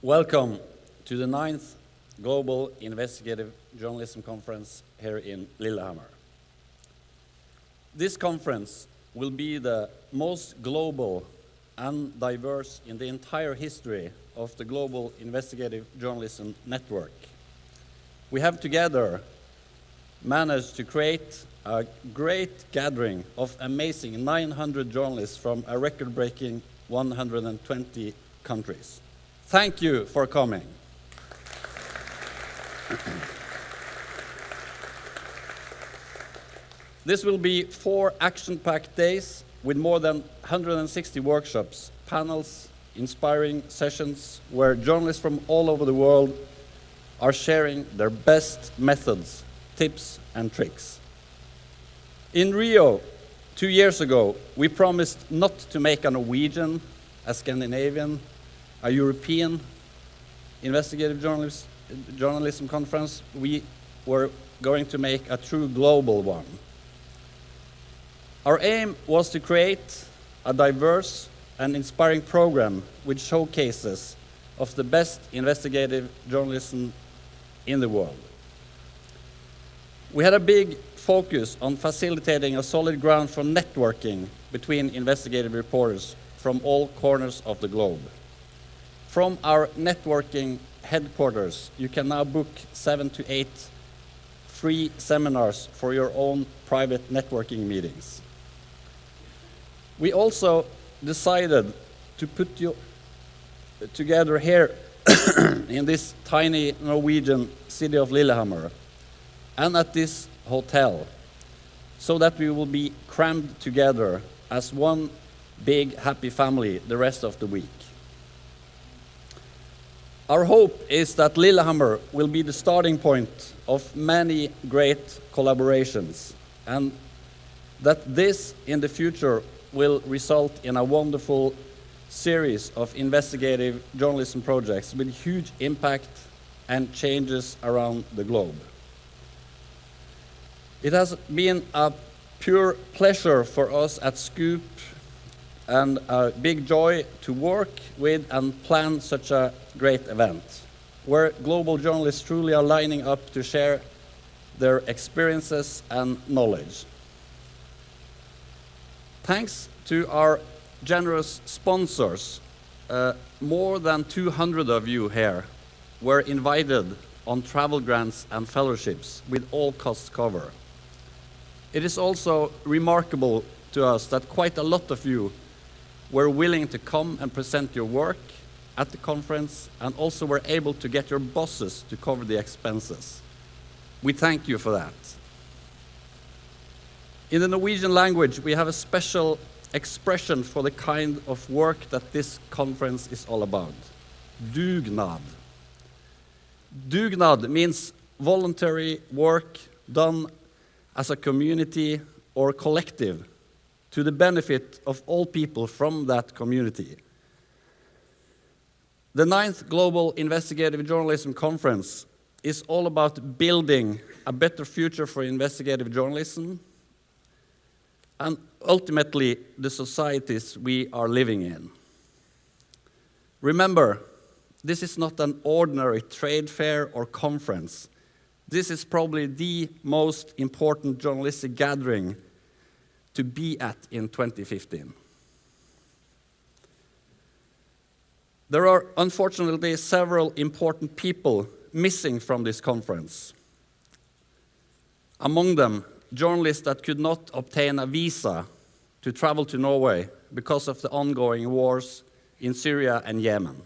Welcome to the 9th Global Investigative Journalism Conference here in Lillehammer. This conference will be the most global and diverse in the entire history of the Global Investigative Journalism Network. We have together managed to create a great gathering of amazing 900 journalists from a record-breaking 120 countries. Thank you for coming. This will be 4 action-packed days with more than 160 workshops, panels, inspiring sessions where journalists from all over the world are sharing their best methods, tips and tricks. In Rio, 2 years ago, we promised not to make a Norwegian, a Scandinavian, a European investigative journalism conference. We were going to make a true global one. Our aim was to create a diverse and inspiring program with showcases of the best investigative journalism in the world. We had a big focus on facilitating a solid ground for networking between investigative reporters from all corners of the globe. From our networking headquarters, you can now book 7 to 8 free seminars for your own private networking meetings. We also decided to put you together here in this tiny Norwegian city of Lillehammer and at this hotel so that we will be crammed together as one big happy family the rest of the week. Our hope is that Lillehammer will be the starting point of many great collaborations and that this in the future will result in a wonderful series of investigative journalism projects with huge impact and changes around the globe. It has been a pure pleasure for us at Scoop and a big joy to work with and plan such a great event, where global journalists truly are lining up to share their experiences and knowledge. Thanks to our generous sponsors, more than 200 of you here were invited on travel grants and fellowships with all costs covered. It is also remarkable to us that quite a lot of you were willing to come and present your work at the conference and also were able to get your bosses to cover the expenses. We thank you for that. In the Norwegian language, we have a special expression for the kind of work that this conference is all about. Dugnad. Dugnad means voluntary work done as a community or collective to the benefit of all people from that community. The 9th Global Investigative Journalism Conference is all about building a better future for investigative journalism and ultimately the societies we are living in. Remember, this is not an ordinary trade fair or conference. This is probably the most important journalistic gathering to be at in 2015. There are unfortunately several important people missing from this conference. Among them, journalists that could not obtain a visa to travel to Norway because of the ongoing wars in Syria and Yemen.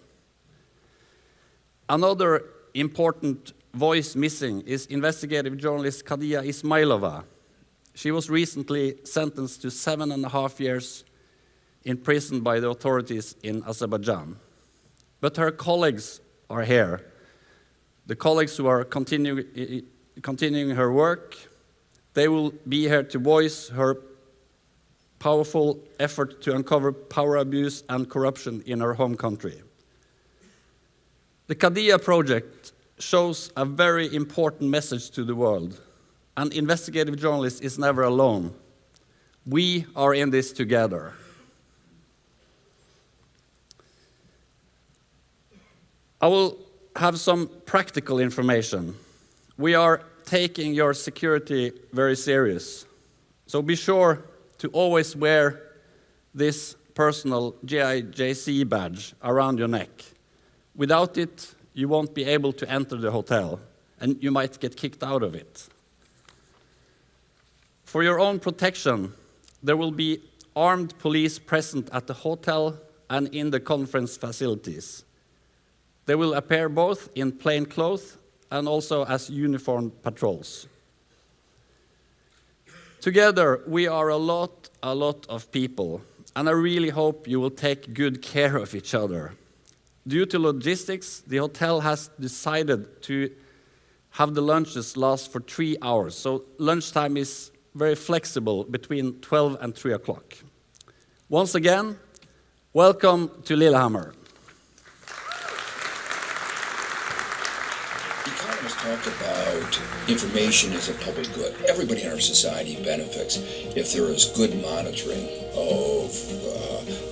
Another important voice missing is investigative journalist Khadija Ismailova. She was recently sentenced to 7.5 years in prison by the authorities in Azerbaijan. But her colleagues are here. The colleagues who are continuing her work, they will be here to voice her powerful effort to uncover power abuse and corruption in her home country. The Khadija project shows a very important message to the world. An investigative journalist is never alone. We are in this together. I will have some practical information. We are taking your security very serious. So be sure to always wear this personal GIJC badge around your neck. Without it, you won't be able to enter the hotel, and you might get kicked out of it. For your own protection, there will be armed police present at the hotel and in the conference facilities. They will appear both in plain clothes and also as uniformed patrols. Together, we are a lot of people, and I really hope you will take good care of each other. Due to logistics, the hotel has decided to have the lunches last for 3 hours, so lunchtime is very flexible between 12 and 3 o'clock. Once again, welcome to Lillehammer. Economists talk about information as a public good. Everybody in our society benefits if there is good monitoring of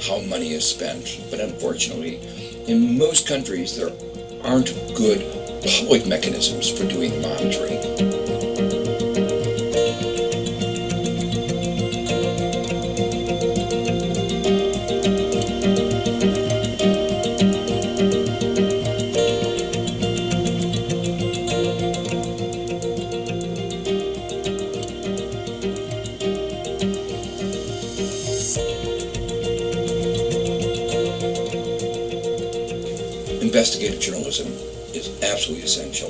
how money is spent. But unfortunately, in most countries, there aren't good public mechanisms for doing monitoring. Investigative journalism is absolutely essential.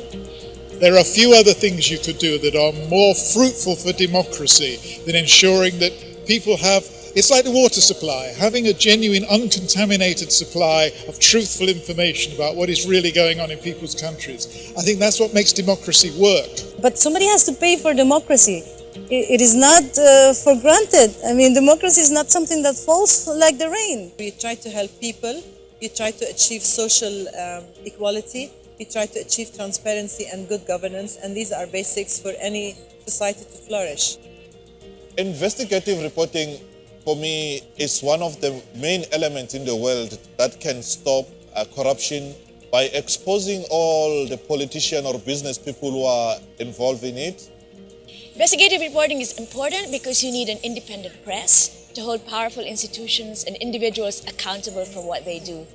There are few other things you could do that are more fruitful for democracy than ensuring that people have, it's like the water supply, having a genuine uncontaminated supply of truthful information about what is really going on in people's countries. I think that's what makes democracy work. But somebody has to pay for democracy. It is not for granted. I mean, democracy is not something that falls like the rain. We try to help people. We try to achieve social equality. We try to achieve transparency and good governance, and these are basics for any society to flourish. Investigative reporting, for me, is one of the main elements in the world that can stop corruption by exposing all the politicians or business people who are involved in it. Investigative reporting is important because you need an independent press to hold powerful institutions and individuals accountable for what they do.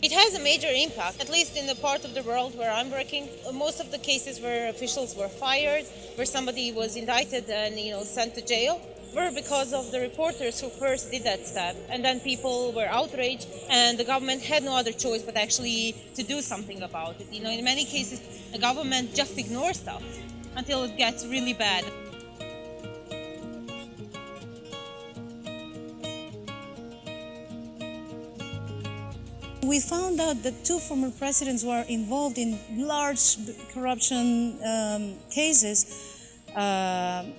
It has a major impact, at least in the part of the world where I'm working. Most of the cases where officials were fired, where somebody was indicted and sent to jail, were because of the reporters who first did that step. And then people were outraged, and the government had no other choice but actually to do something about it. In many cases, the government just ignores stuff until it gets really bad. We found out that 2 former presidents were involved in large corruption cases.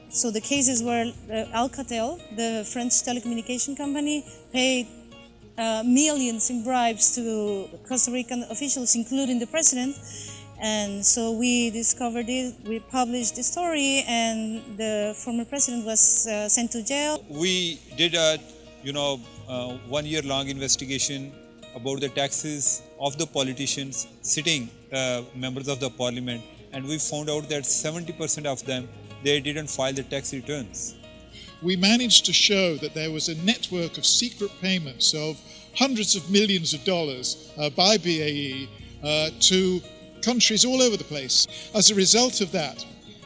So the cases were Alcatel, the French telecommunication company, paid millions in bribes to Costa Rican officials, including the president. And so we discovered it, we published the story, and the former president was sent to jail. We did a 1-year-long investigation about the taxes of the politicians sitting members of the parliament, and we found out that 70% of them, they didn't file the tax returns. We managed to show that there was a network of secret payments of hundreds of millions of dollars by BAE to countries all over the place. As a result of that,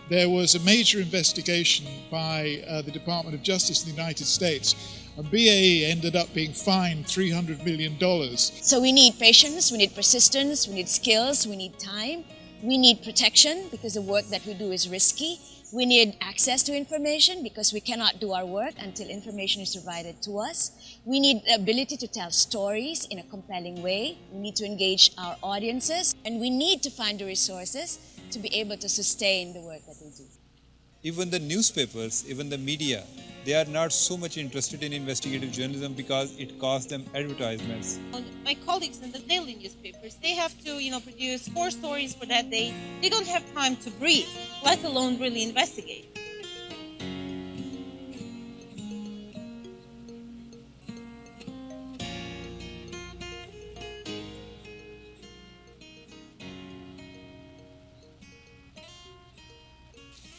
there was a major investigation by the Department of Justice in the United States, and BAE ended up being fined $300 million. So we need patience, we need persistence, we need skills, we need time, we need protection because the work that we do is risky. We need access to information because we cannot do our work until information is provided to us. We need the ability to tell stories in a compelling way. We need to engage our audiences, and we need to find the resources to be able to sustain the work that we do. Even the newspapers, even the media, they are not so much interested in investigative journalism because it costs them advertisements. My colleagues in the daily newspapers, they have to, produce 4 stories for that day. They don't have time to breathe, let alone really investigate.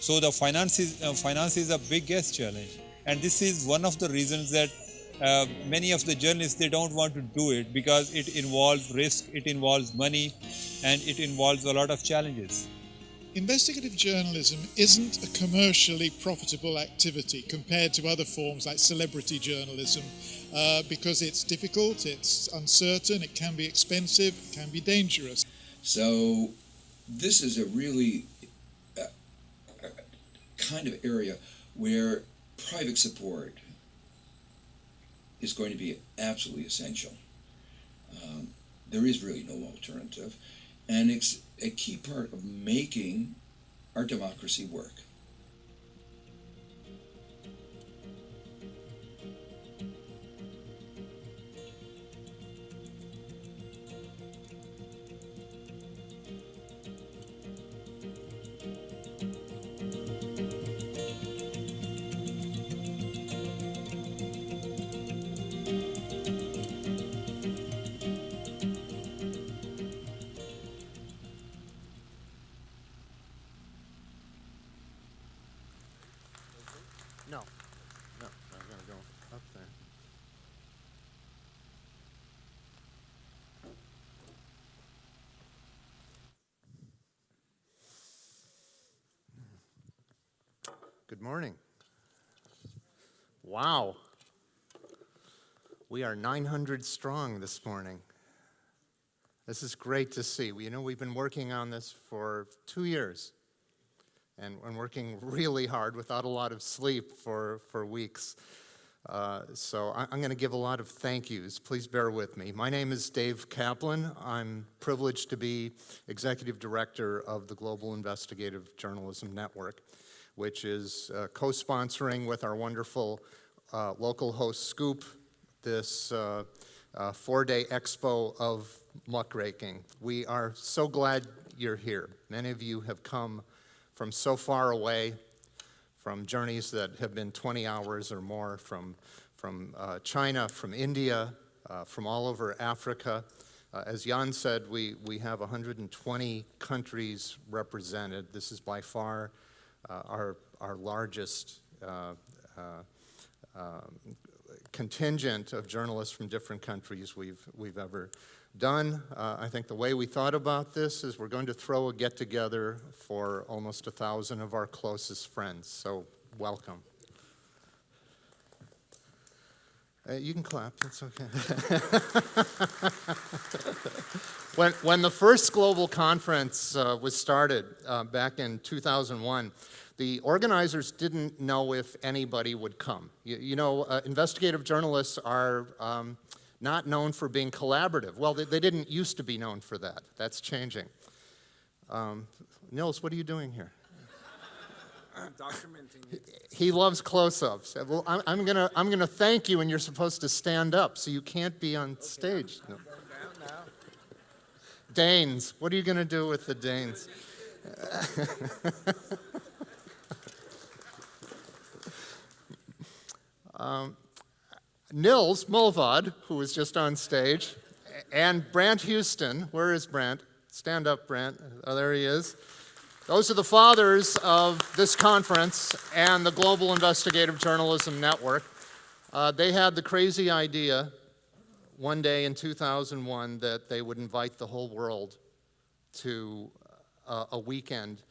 So the finance is a biggest challenge, and this is one of the reasons that many of the journalists, they don't want to do it, because it involves risk, it involves money, and it involves a lot of challenges. Investigative journalism isn't a commercially profitable activity compared to other forms like celebrity journalism because it's difficult, it's uncertain, it can be expensive, it can be dangerous. So this is a really kind of area where private support is going to be absolutely essential. There is really no alternative, and it's a key part of making our democracy work. No, I'm going to go up there. Good morning. Wow. We are 900 strong this morning. This is great to see. You know, we've been working on this for 2 years. And working really hard without a lot of sleep for weeks. So I'm going to give a lot of thank yous. Please bear with me. My name is Dave Kaplan. I'm privileged to be Executive Director of the Global Investigative Journalism Network, which is co-sponsoring with our wonderful local host Scoop this 4-day expo of muckraking. We are so glad you're here. Many of you have come from so far away, from journeys that have been 20 hours or more, from China, from India, from all over Africa. As Jan said, we have 120 countries represented. This is by far our largest contingent of journalists from different countries we've ever done. I think the way we thought about this is we're going to throw a get-together for almost 1,000 of our closest friends, so welcome. You can clap, it's okay. When the first global conference was started back in 2001, the organizers didn't know if anybody would come. You know, investigative journalists are not known for being collaborative. Well, they didn't used to be known for that. That's changing. Nils, what are you doing here? I'm documenting it. He loves close-ups. Well, I'm gonna thank you, and you're supposed to stand up, so you can't be on stage. No. Going down now. Danes, what are you gonna do with the Danes? Nils Mulvad, who was just on stage, and Brant Houston. Where is Brant? Stand up, Brant. Oh, there he is. Those are the fathers of this conference and the Global Investigative Journalism Network. They had the crazy idea one day in 2001 that they would invite the whole world to a weekend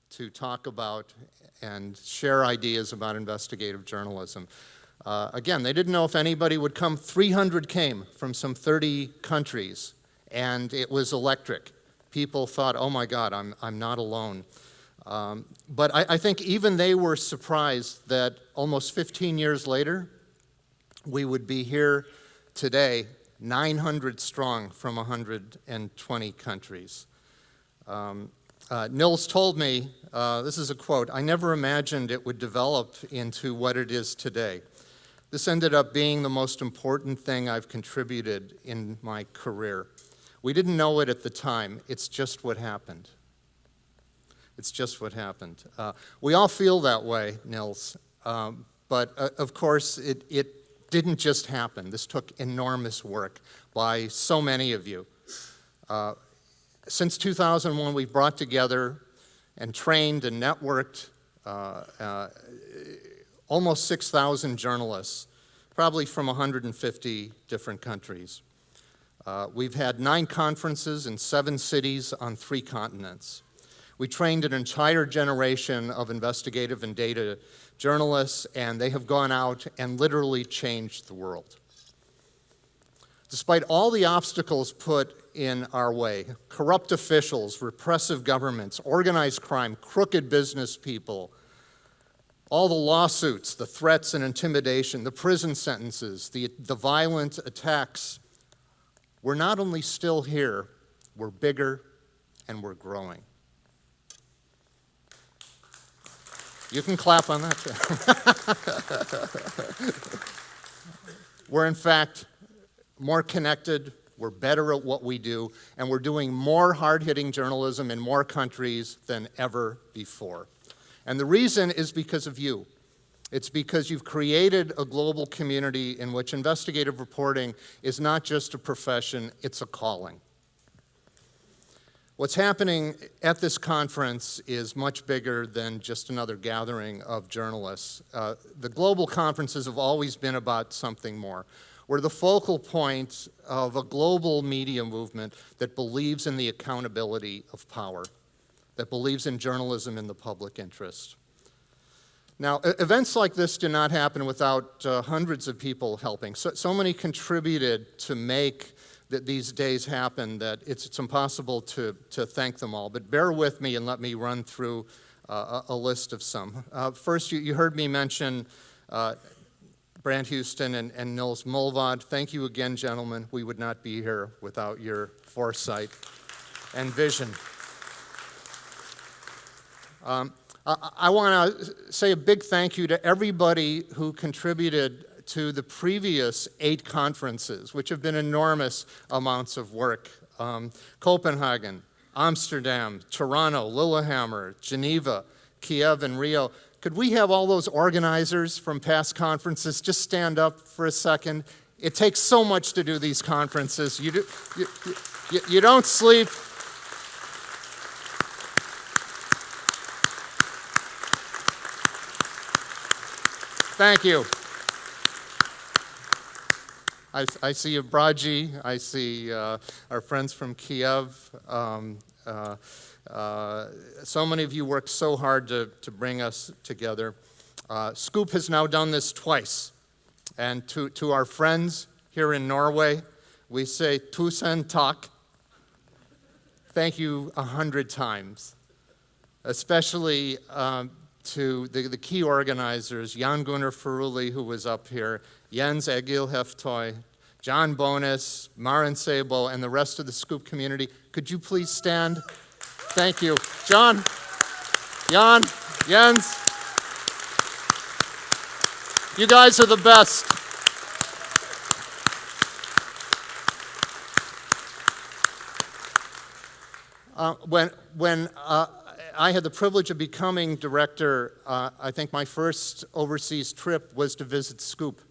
to talk about and share ideas about investigative journalism. Again, they didn't know if anybody would come. 300 came from some 30 countries, and it was electric. People thought, oh my God, I'm not alone. But I think even they were surprised that almost 15 years later, we would be here today, 900 strong from 120 countries. Nils told me, this is a quote, "I never imagined it would develop into what it is today. This ended up being the most important thing I've contributed in my career. We didn't know it at the time. It's just what happened." It's just what happened. We all feel that way, Nils. But of course, it didn't just happen. This took enormous work by so many of you. Since 2001, we've brought together and trained and networked almost 6,000 journalists, probably from 150 different countries. We've had 9 conferences in 7 cities on 3 continents. We trained an entire generation of investigative and data journalists, and they have gone out and literally changed the world. Despite all the obstacles put in our way, corrupt officials, repressive governments, organized crime, crooked business people, all the lawsuits, the threats and intimidation, the prison sentences, the violent attacks, we're not only still here, we're bigger and we're growing. You can clap on that too. We're in fact more connected, we're better at what we do, and we're doing more hard-hitting journalism in more countries than ever before. And the reason is because of you. It's because you've created a global community in which investigative reporting is not just a profession, it's a calling. What's happening at this conference is much bigger than just another gathering of journalists. The global conferences have always been about something more. We're the focal point of a global media movement that believes in the accountability of power, that believes in journalism in the public interest. Now, events like this do not happen without hundreds of people helping. So many contributed to make these days happen that it's impossible to thank them all. But bear with me and let me run through a list of some. First, you heard me mention Brant Houston and Nils Mulvad. Thank you again, gentlemen. We would not be here without your foresight and vision. I want to say a big thank you to everybody who contributed to the previous 8 conferences, which have been enormous amounts of work. Copenhagen, Amsterdam, Toronto, Lillehammer, Geneva, Kiev, and Rio. Could we have all those organizers from past conferences just stand up for a second? It takes so much to do these conferences. You don't sleep. Thank you. I see Abraji, I see our friends from Kiev. So many of you worked so hard to bring us together. Scoop has now done this twice. And to our friends here in Norway, we say tusen takk. Thank you 100 times. Especially to the key organizers, Jan Gunnar Feruli, who was up here, Jens Egil Heftoy, John Bonus, Maren Sabo, and the rest of the Scoop community. Could you please stand? Thank you. John, Jan, Jens, you guys are the best. When I had the privilege of becoming director, I think my first overseas trip was to visit Scoop,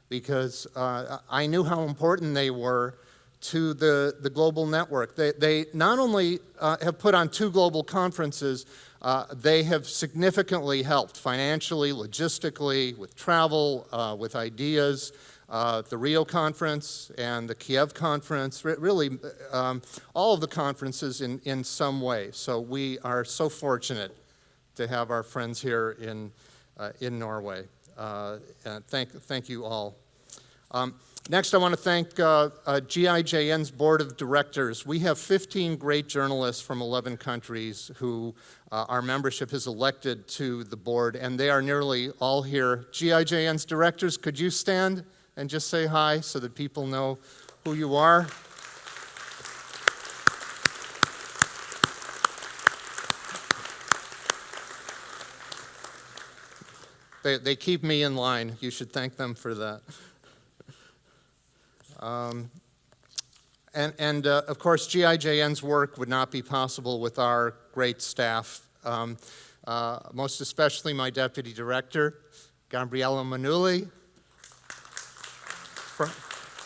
because I knew how important they were to the global network. They not only have put on 2 global conferences, they have significantly helped financially, logistically, with travel, with ideas. The Rio conference and the Kiev conference, really all of the conferences in some way. So we are so fortunate to have our friends here in Norway. And thank you all. Next, I want to thank GIJN's board of directors. We have 15 great journalists from 11 countries who our membership has elected to the board, and they are nearly all here. GIJN's directors, could you stand and just say hi so that people know who you are? They keep me in line. You should thank them for that. Of course, GIJN's work would not be possible with our great staff, most especially my deputy director, Gabriella Manuli,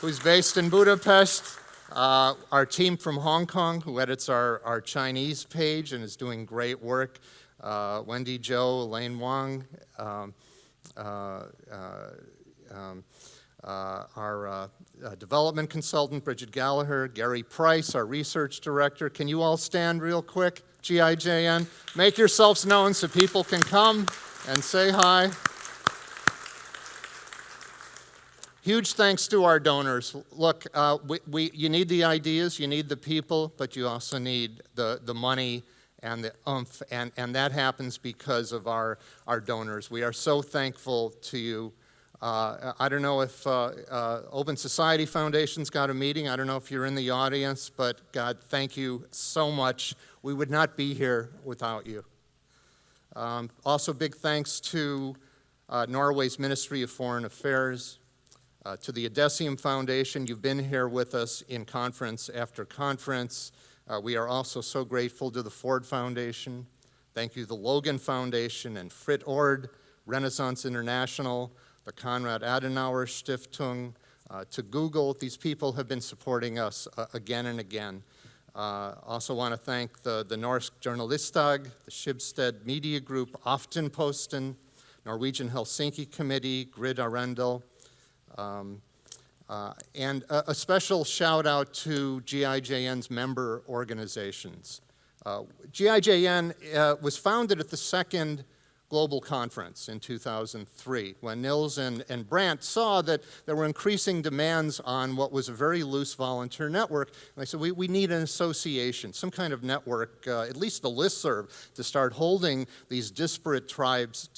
who's based in Budapest, Our team from Hong Kong, who edits our Chinese page and is doing great work, Wendy Zhou, Elaine Wang, our development consultant, Bridget Gallagher, Gary Price, our research director. Can you all stand real quick, GIJN? Make yourselves known so people can come and say hi. Huge thanks to our donors. Look, you need the ideas, you need the people, but you also need the money and the oomph, and that happens because of our donors. We are so thankful to you. I don't know if Open Society Foundation's got a meeting. I don't know if you're in the audience, but God, thank you so much. We would not be here without you. Also, big thanks to Norway's Ministry of Foreign Affairs, to the Adesium Foundation. You've been here with us in conference after conference. We are also so grateful to the Ford Foundation. Thank you to the Logan Foundation and Frit Ord, Renaissance International, the Konrad Adenauer Stiftung, to Google. These people have been supporting us again and again. Also want to thank the Norsk Journalistig, the Schibsted Media Group, Aftenposten, Norwegian Helsinki Committee, Grid Arendal, and a special shout out to GIJN's member organizations. GIJN was founded at the second Global Conference in 2003 when Nils and Brandt saw that there were increasing demands on what was a very loose volunteer network. And they said, we need an association, some kind of network, at least a listserv, to start holding these disparate tribes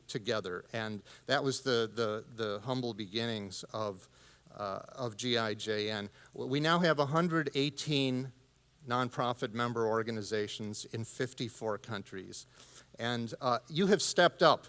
together. And that was the humble beginnings of GIJN. We now have 118 nonprofit member organizations in 54 countries. And you have stepped up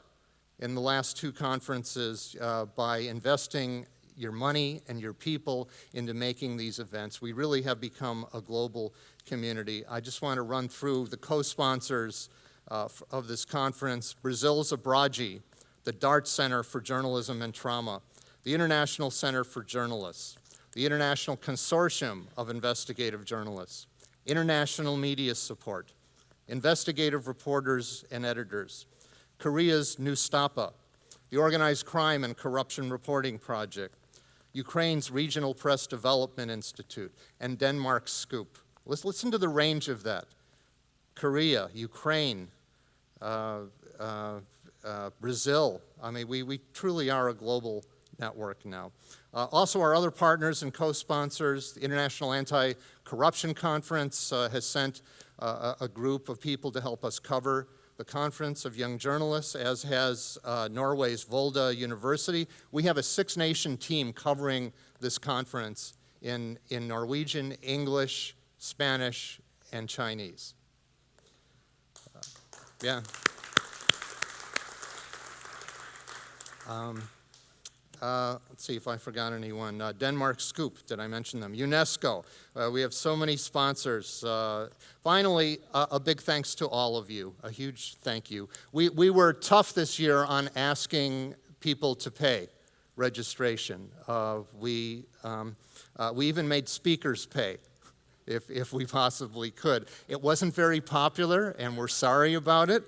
in the last two conferences by investing your money and your people into making these events. We really have become a global community. I just want to run through the co-sponsors of this conference: Brazil's Abrage, the DART Center for Journalism and Trauma, the International Center for Journalists, the International Consortium of Investigative Journalists, International Media Support, Investigative Reporters and Editors, Korea's Nustapa, the Organized Crime and Corruption Reporting Project, Ukraine's Regional Press Development Institute, and Denmark's Scoop. Let's listen to the range of that. Korea, Ukraine, Brazil. I mean, we truly are a global network now. Also, our other partners and co-sponsors, the International Anti-Corruption Conference has sent a group of people to help us cover the conference of young journalists, as has Norway's Volda University. We have a six-nation team covering this conference in Norwegian, English, Spanish, and Chinese. Yeah. Let's see if I forgot anyone. Denmark Scoop, did I mention them? UNESCO. We have so many sponsors. Finally, a big thanks to all of you. A huge thank you. We were tough this year on asking people to pay registration. We even made speakers pay if we possibly could. It wasn't very popular, and we're sorry about it.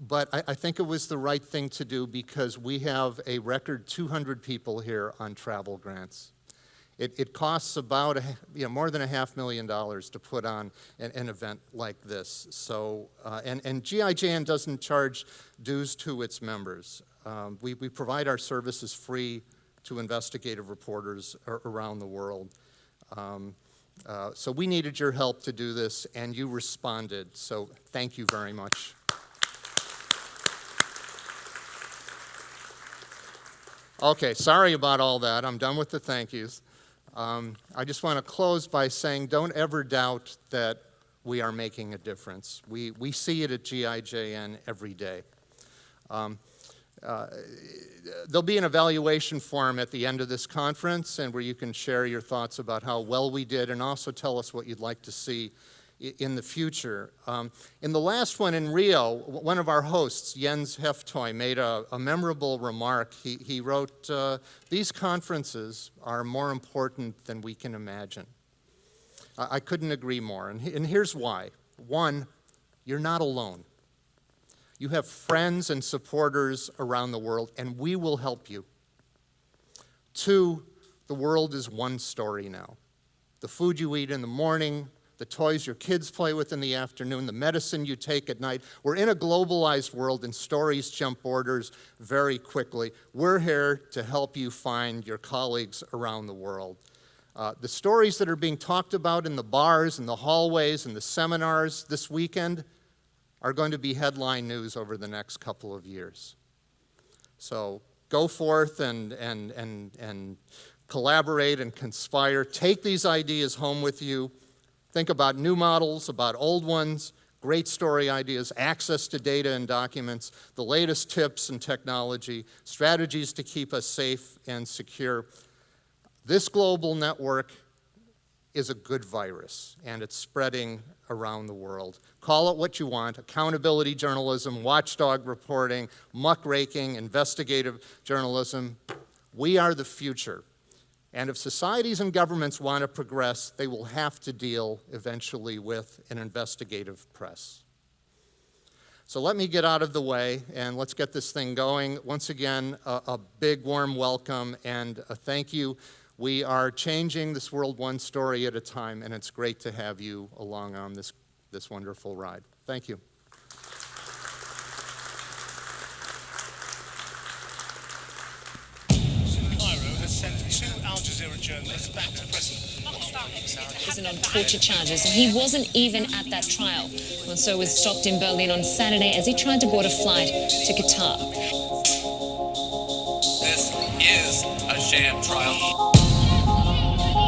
But I think it was the right thing to do because we have a record 200 people here on travel grants. It costs about more than $500,000 to put on an event like this. So, and GIJN doesn't charge dues to its members. We provide our services free to investigative reporters around the world. So we needed your help to do this, and you responded. So thank you very much. Okay, sorry about all that. I'm done with the thank yous. I just want to close by saying don't ever doubt that we are making a difference. We see it at GIJN every day. There'll be an evaluation form at the end of this conference and where you can share your thoughts about how well we did and also tell us what you'd like to see in the future. In the last one in Rio, one of our hosts, Jens Heftoy, made a memorable remark. He wrote, "These conferences are more important than we can imagine." I couldn't agree more, and here's why. One, you're not alone. You have friends and supporters around the world, and we will help you. Two, the world is one story now. The food you eat in the morning, the toys your kids play with in the afternoon, the medicine you take at night. We're in a globalized world, and stories jump borders very quickly. We're here to help you find your colleagues around the world. The stories that are being talked about in the bars and the hallways and the seminars this weekend are going to be headline news over the next couple of years. So go forth and collaborate and conspire. Take these ideas home with you. Think about new models, about old ones, great story ideas, access to data and documents, the latest tips and technology, strategies to keep us safe and secure. This global network is a good virus, and it's spreading around the world. Call it what you want: accountability journalism, watchdog reporting, muckraking, investigative journalism. We are the future. And if societies and governments want to progress, they will have to deal eventually with an investigative press. So let me get out of the way, and let's get this thing going. Once again, a big warm welcome and a thank you. We are changing this world one story at a time, and it's great to have you along on this wonderful ride. Thank you. Cairo has sent 2 Al Jazeera journalists back to prison. Prison on torture charges, and he wasn't even at that trial. Mansour was stopped in Berlin on Saturday as he tried to board a flight to Qatar. This is a sham trial.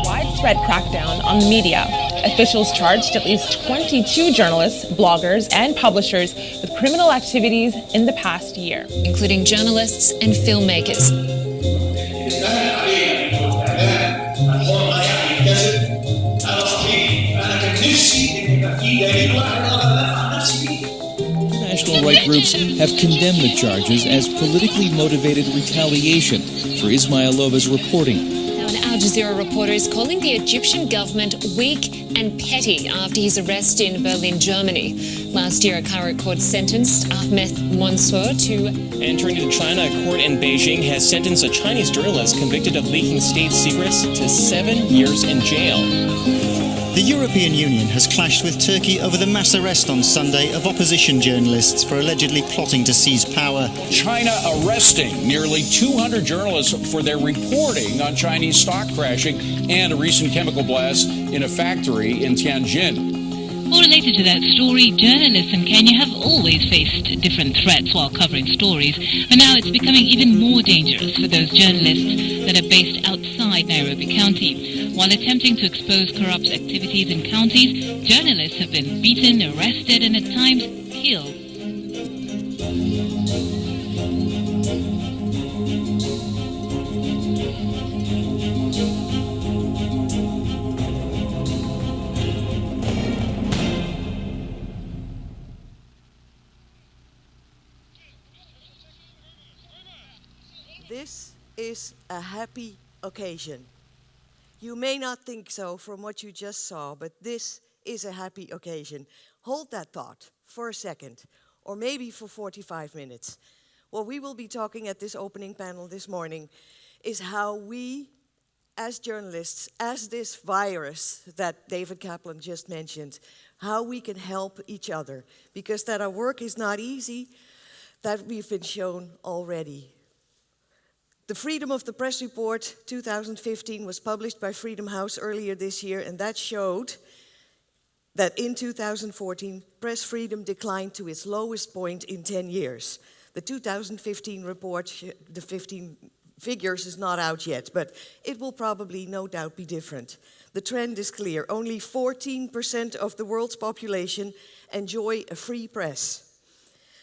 Widespread crackdown on the media. Officials charged at least 22 journalists, bloggers, and publishers with criminal activities in the past year, including journalists and filmmakers. International right groups have condemned the charges as politically motivated retaliation for Ismailova's reporting. Now, an Al Jazeera reporter is calling the Egyptian government weak and petty after his arrest in Berlin, Germany. Last year, a Cairo court sentenced Ahmed Mansour to... Entering into China, a court in Beijing has sentenced a Chinese journalist convicted of leaking state secrets to 7 years in jail. The European Union has clashed with Turkey over the mass arrest on Sunday of opposition journalists for allegedly plotting to seize power. China arresting nearly 200 journalists for their reporting on Chinese stock crashing and a recent chemical blast in a factory in Tianjin. More related to that story, journalists in Kenya have always faced different threats while covering stories, but now it's becoming even more dangerous for those journalists that are based outside Nairobi County. While attempting to expose corrupt activities in counties, journalists have been beaten, arrested, and at times killed. This is a happy occasion. You may not think so from what you just saw, but this is a happy occasion. Hold that thought for a second, or maybe for 45 minutes. What we will be talking at this opening panel this morning is how we, as journalists, as this virus that David Kaplan just mentioned, how we can help each other. Because that our work is not easy, that we've been shown already. The Freedom of the Press Report 2015 was published by Freedom House earlier this year, and that showed that in 2014, press freedom declined to its lowest point in 10 years. The 2015 report, the 15 figures is not out yet, but it will probably no doubt be different. The trend is clear. Only 14% of the world's population enjoy a free press.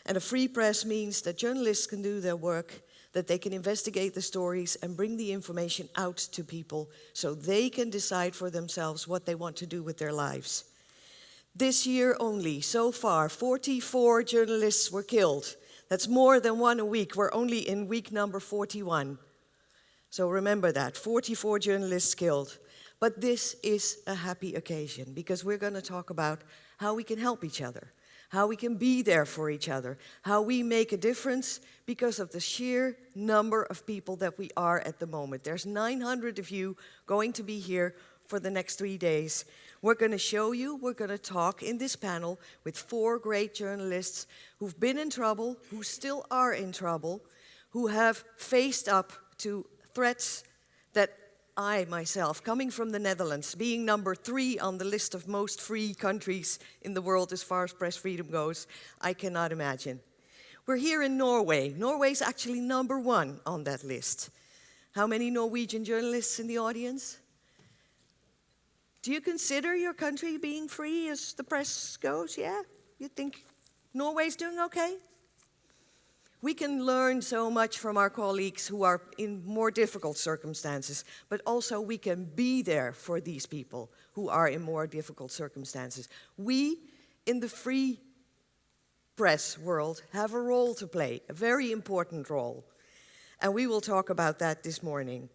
And a free press means that journalists can do their work, that they can investigate the stories and bring the information out to people so they can decide for themselves what they want to do with their lives. This year only, so far, 44 journalists were killed. That's more than one a week. We're only in week number 41. So remember that, 44 journalists killed. But this is a happy occasion because we're going to talk about how we can help each other, how we can be there for each other, how we make a difference because of the sheer number of people that we are at the moment. There's 900 of you going to be here for the next 3 days. We're going to show you, we're going to talk in this panel with 4 great journalists who've been in trouble, who still are in trouble, who have faced up to threats that I myself, coming from the Netherlands, being number 3 on the list of most free countries in the world as far as press freedom goes, I cannot imagine. We're here in Norway. Norway's actually number 1 on that list. How many Norwegian journalists in the audience? Do you consider your country being free as the press goes? Yeah? You think Norway's doing okay? We can learn so much from our colleagues who are in more difficult circumstances, but also we can be there for these people who are in more difficult circumstances. We, in the free press world, have a role to play, a very important role. And we will talk about that this morning.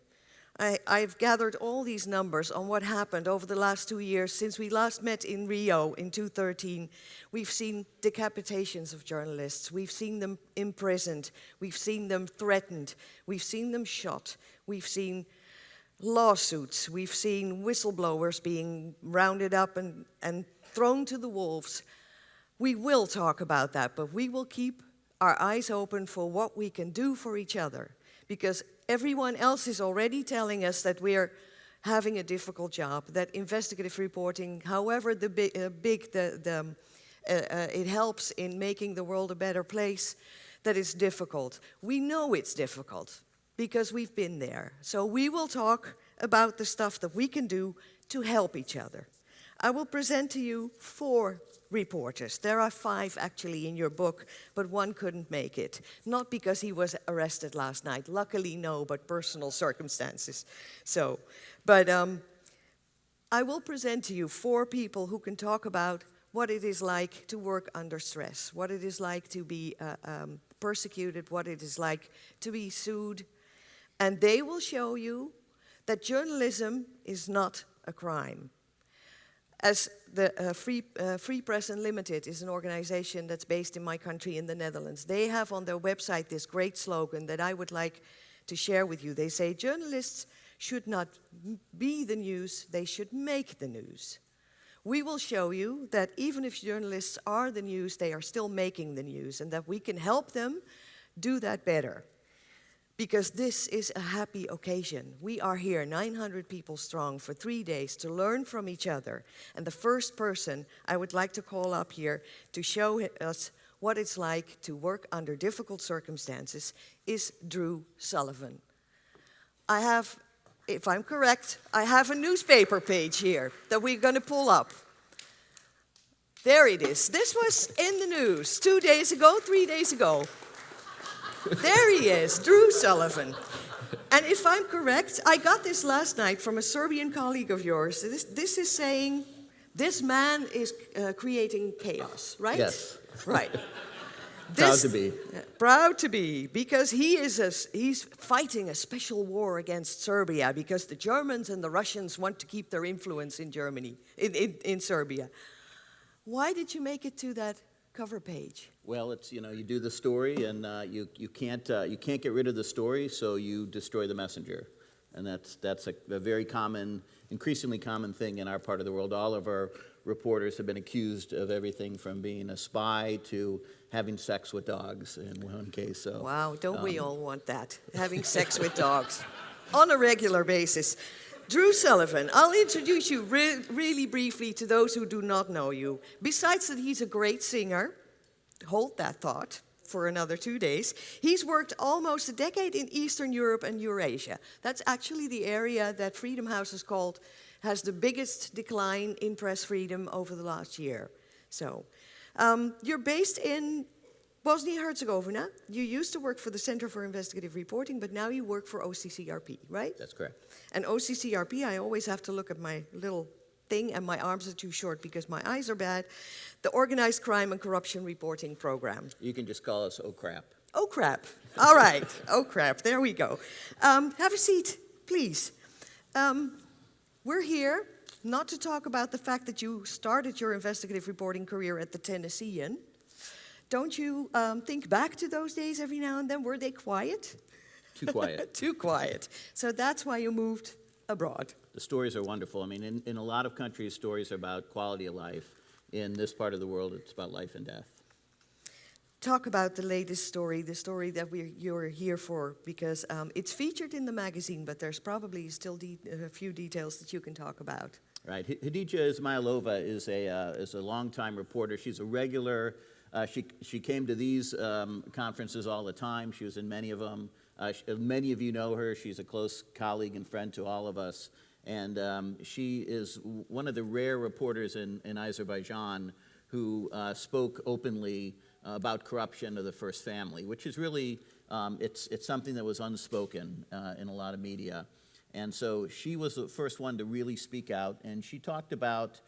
I've gathered all these numbers on what happened over the last 2 years since we last met in Rio in 2013. We've seen decapitations of journalists. We've seen them imprisoned. We've seen them threatened. We've seen them shot. We've seen lawsuits. We've seen whistleblowers being rounded up and thrown to the wolves. We will talk about that, but we will keep our eyes open for what we can do for each other, because everyone else is already telling us that we're having a difficult job, that investigative reporting, however it helps in making the world a better place, that it's difficult. We know it's difficult because we've been there. So we will talk about the stuff that we can do to help each other. I will present to you 4 reporters. There are 5 actually in your book, but one couldn't make it. Not because he was arrested last night. Luckily, no, but personal circumstances. I will present to you 4 people who can talk about what it is like to work under stress, what it is like to be persecuted, what it is like to be sued. And they will show you that journalism is not a crime. As the Free Press Unlimited is an organization that's based in my country, in the Netherlands. They have on their website this great slogan that I would like to share with you. They say, journalists should not be the news, they should make the news. We will show you that even if journalists are the news, they are still making the news, and that we can help them do that better. Because this is a happy occasion. We are here, 900 people strong, for 3 days to learn from each other. And the first person I would like to call up here to show us what it's like to work under difficult circumstances is Drew Sullivan. I have, if I'm correct, I have a newspaper page here that we're going to pull up. There it is. This was in the news 2 days ago, 3 days ago. There he is, Drew Sullivan. And if I'm correct, I got this last night from a Serbian colleague of yours. This is saying, this man is creating chaos, right? Yes. Right. Proud to be. Proud to be, because he's fighting a special war against Serbia, because the Germans and the Russians want to keep their influence in Germany, in Serbia. Why did you make it to that cover page? Well, it's, you do the story, and you can't get rid of the story, so you destroy the messenger, and that's a very common, increasingly common thing in our part of the world. All of our reporters have been accused of everything from being a spy to having sex with dogs in one case. So wow, don't we all want that? Having sex with dogs on a regular basis. Drew Sullivan, I'll introduce you really briefly to those who do not know you. Besides that he's a great singer, hold that thought for another 2 days, he's worked almost a decade in Eastern Europe and Eurasia. That's actually the area that Freedom House has the biggest decline in press freedom over the last year. So, you're based in Bosnia-Herzegovina. You used to work for the Center for Investigative Reporting, but now you work for OCCRP, right? That's correct. And OCCRP, I always have to look at my little thing, and my arms are too short because my eyes are bad, the Organized Crime and Corruption Reporting Program. You can just call us Oh Crap. Oh, crap. All right. Oh, crap. There we go. Have a seat, please. We're here not to talk about the fact that you started your investigative reporting career at the Tennessean. Don't you think back to those days every now and then? Were they quiet? Too quiet. Too quiet. So that's why you moved abroad. The stories are wonderful. I mean, in a lot of countries, stories are about quality of life. In this part of the world, it's about life and death. Talk about the latest story, the story that you're here for, because it's featured in the magazine, but there's probably still a few details that you can talk about. Right. Hadija Ismailova is a longtime reporter. She's a regular. She came to these conferences all the time. She was in many of them. Many of you know her. She's a close colleague and friend to all of us. And she is one of the rare reporters in Azerbaijan who spoke openly about corruption of the first family, which is really, it's something that was unspoken in a lot of media. And so she was the first one to really speak out, and she talked about,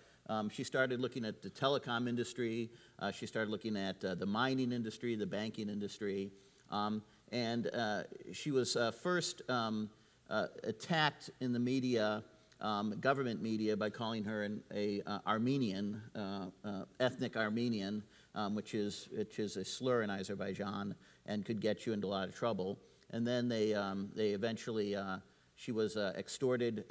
she started looking at the telecom industry, she started looking at the mining industry, the banking industry, and she was first attacked in the media, government media, by calling her an Armenian, ethnic Armenian, which is a slur in Azerbaijan and could get you into a lot of trouble. And then they eventually, she was extorted.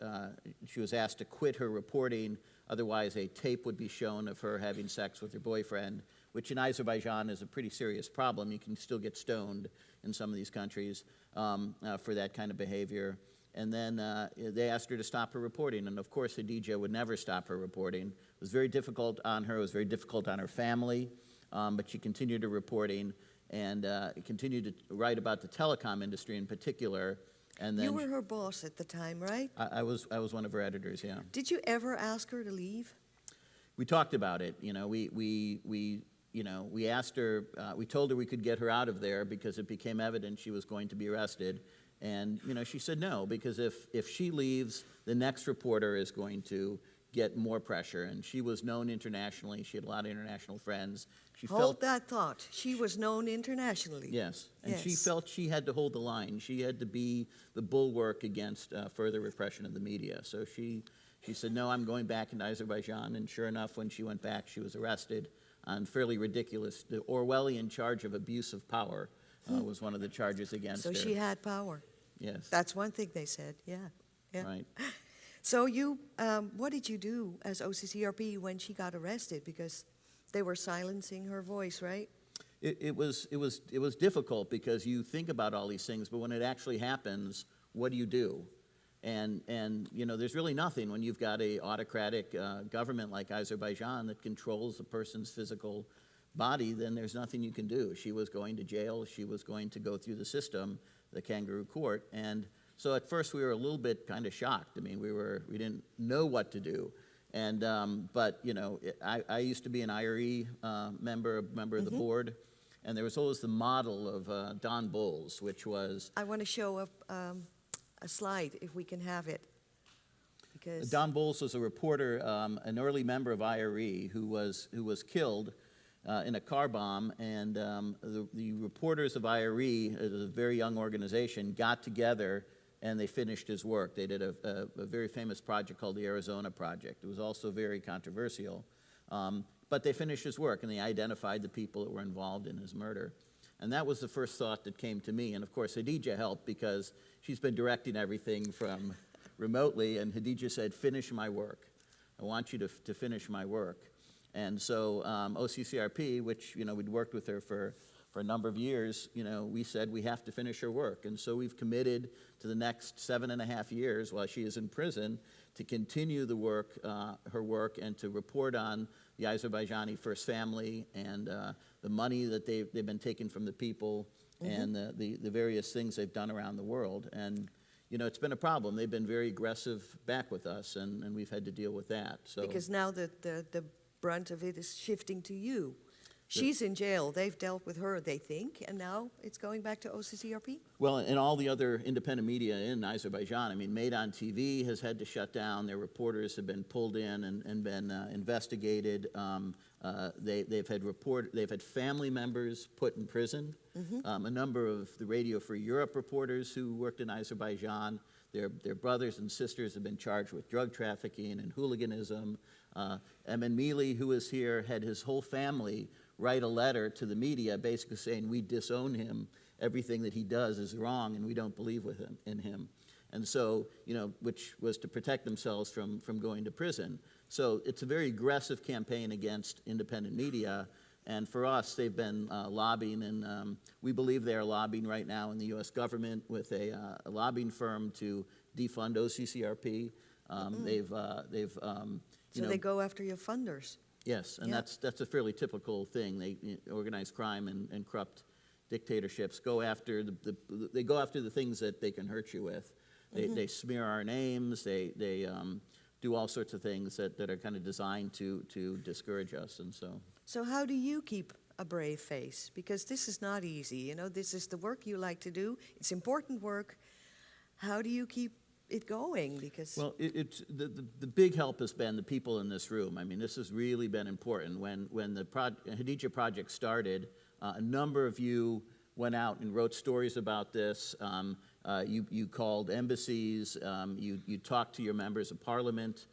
She was asked to quit her reporting. Otherwise, a tape would be shown of her having sex with her boyfriend, which in Azerbaijan is a pretty serious problem. You can still get stoned in some of these countries for that kind of behavior. And then they asked her to stop her reporting. And of course, Hadija would never stop her reporting. It was very difficult on her. It was very difficult on her family. But she continued her reporting and continued to write about the telecom industry in particular. And then you were her boss at the time, right? I was one of her editors, yeah. Did you ever ask her to leave? We talked about it. You know, we asked her. We told her we could get her out of there because it became evident she was going to be arrested. And she said no, because if she leaves, the next reporter is going to get more pressure. And she was known internationally. She had a lot of international friends. Hold that thought. She was known internationally. Yes, and she felt she had to hold the line. She had to be the bulwark against further repression of the media. So she said, no, I'm going back into Azerbaijan. And sure enough, when she went back, she was arrested on fairly ridiculous, the Orwellian charge of abuse of power was one of the charges against her. So she had power. Yes. That's one thing they said, yeah. Right. So you, what did you do as OCCRP when she got arrested? Because they were silencing her voice, right? It was difficult because you think about all these things, but when it actually happens, what do you do? And there's really nothing when you've got a autocratic government like Azerbaijan that controls a person's physical body. Then there's nothing you can do. She was going to jail. She was going to go through the system, the kangaroo court, and so at first we were a little bit kind of shocked. I mean, we didn't know what to do. And but I used to be an IRE member of the board, and there was always the model of Don Bowles, which was. I want to show up a slide if we can have it. Because Don Bowles was a reporter, an early member of IRE who was killed in a car bomb, and the reporters of IRE, a very young organization, got together. And they finished his work. They did a very famous project called the Arizona Project. It was also very controversial. But they finished his work, and they identified the people that were involved in his murder. And that was the first thought that came to me. And of course, Hadija helped because she's been directing everything from remotely. And Hadija said, finish my work. I want you to finish my work. And so OCCRP, which we'd worked with her for a number of years, we said we have to finish her work. And so we've committed to the next 7.5 years while she is in prison to continue the work, her work, and to report on the Azerbaijani first family and the money that they've been taking from the people and the various things they've done around the world. And it's been a problem. They've been very aggressive back with us, and we've had to deal with that. So because now the brunt of it is shifting to you. She's in jail. They've dealt with her, they think, and now it's going back to OCCRP? Well, and all the other independent media in Azerbaijan, I mean, Maidan TV has had to shut down. Their reporters have been pulled in and been investigated. They've had family members put in prison. A number of the Radio Free Europe reporters who worked in Azerbaijan, their brothers and sisters have been charged with drug trafficking and hooliganism. Emin Mili, who is here, had his whole family write a letter to the media basically saying, we disown him, everything that he does is wrong, and we don't believe in him. And so, which was to protect themselves from going to prison. So it's a very aggressive campaign against independent media, and for us, they've been lobbying, and we believe they are lobbying right now in the U.S. government with a lobbying firm to defund OCCRP. So they go after your funders. Yes, and that's a fairly typical thing. Organized crime and corrupt dictatorships go after the things that they can hurt you with. They smear our names. They do all sorts of things that are kind of designed to discourage us, and so. So how do you keep a brave face? Because this is not easy. This is the work you like to do. It's important work. How do you keep it going? Because it's the big help has been the people in this room. I mean, this has really been important. When the Khadija project started, a number of you went out and wrote stories about this. You called embassies. You talked to your members of parliament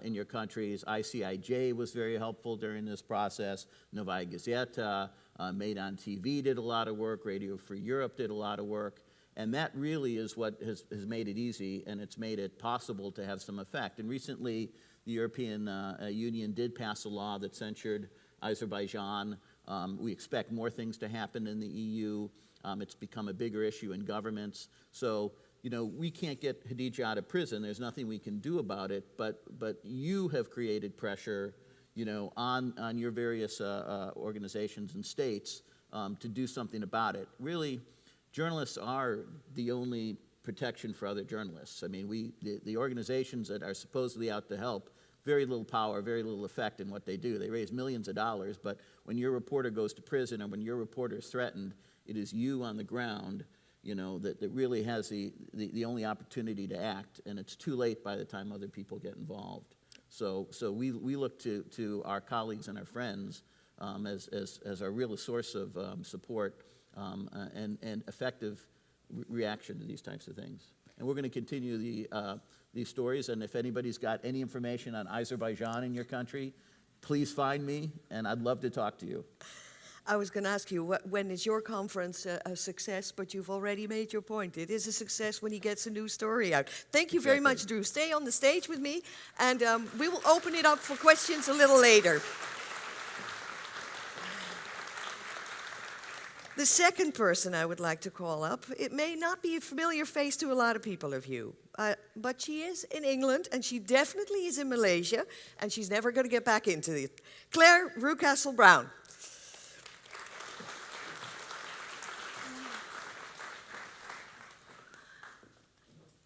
in your countries. ICIJ was very helpful during this process. Novaya Gazeta, Maidan TV did a lot of work. Radio Free Europe did a lot of work. And that really is what has made it easy, and it's made it possible to have some effect. And recently, the European Union did pass a law that censured Azerbaijan. We expect more things to happen in the EU. It's become a bigger issue in governments. So, we can't get Khadija out of prison. There's nothing we can do about it. But you have created pressure, on your various organizations and states to do something about it. Really, journalists are the only protection for other journalists. I mean, the organizations that are supposedly out to help, very little power, very little effect in what they do. They raise millions of dollars, but when your reporter goes to prison or when your reporter is threatened, it is you on the ground, that really has the only opportunity to act, and it's too late by the time other people get involved. So we look to our colleagues and our friends as our real source of support and effective reaction to these types of things. And we're going to continue these stories, and if anybody's got any information on Azerbaijan in your country, please find me, and I'd love to talk to you. I was going to ask you, when is your conference a success, but you've already made your point. It is a success when he gets a new story out. Thank you very much, Drew. Stay on the stage with me, and we will open it up for questions a little later. The second person I would like to call up, it may not be a familiar face to a lot of people of you, but she is in England, and she definitely is in Malaysia, and she's never going to get back into it. Claire Rucastle-Brown.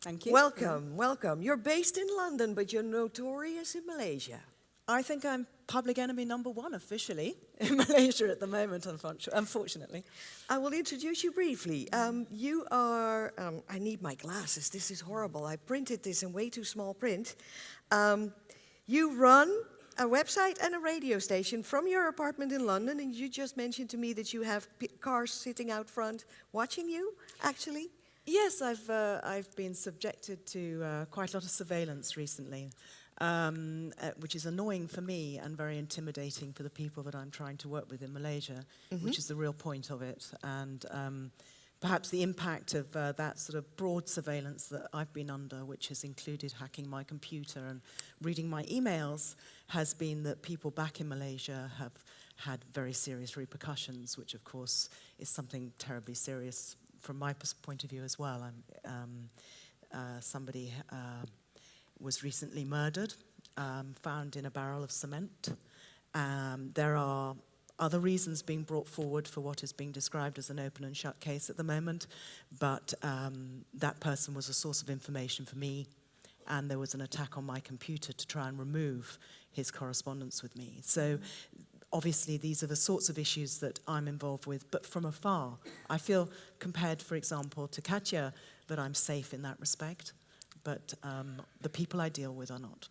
Thank you. Welcome. You're based in London, but you're notorious in Malaysia. I think I'm public enemy number one officially in Malaysia at the moment, unfortunately. I will introduce you briefly. You are, I need my glasses, this is horrible. I printed this in way too small print. You run a website and a radio station from your apartment in London, and you just mentioned to me that you have cars sitting out front watching you, actually. Yes, I've been subjected to quite a lot of surveillance recently, which is annoying for me and very intimidating for the people that I'm trying to work with in Malaysia, which is the real point of it. And perhaps the impact of that sort of broad surveillance that I've been under, which has included hacking my computer and reading my emails, has been that people back in Malaysia have had very serious repercussions, which of course is something terribly serious from my point of view as well. Somebody was recently murdered, found in a barrel of cement. There are other reasons being brought forward for what is being described as an open and shut case at the moment, but that person was a source of information for me, and there was an attack on my computer to try and remove his correspondence with me. So obviously, these are the sorts of issues that I'm involved with, but from afar. I feel, compared, for example, to Katja, that I'm safe in that respect, but the people I deal with are not.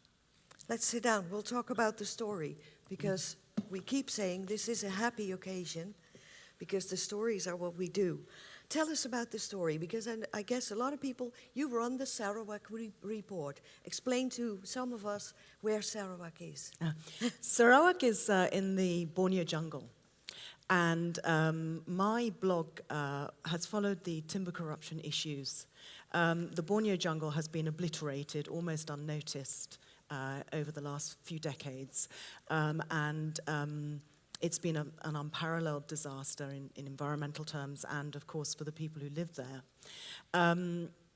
Let's sit down. We'll talk about the story, because we keep saying this is a happy occasion, because the stories are what we do. Tell us about the story, because I guess a lot of people, you run the Sarawak report. Explain to some of us where Sarawak is. Sarawak is in the Borneo jungle. And my blog has followed the timber corruption issues. The Borneo jungle has been obliterated, almost unnoticed, over the last few decades. It's been an unparalleled disaster in environmental terms and, of course, for the people who live there.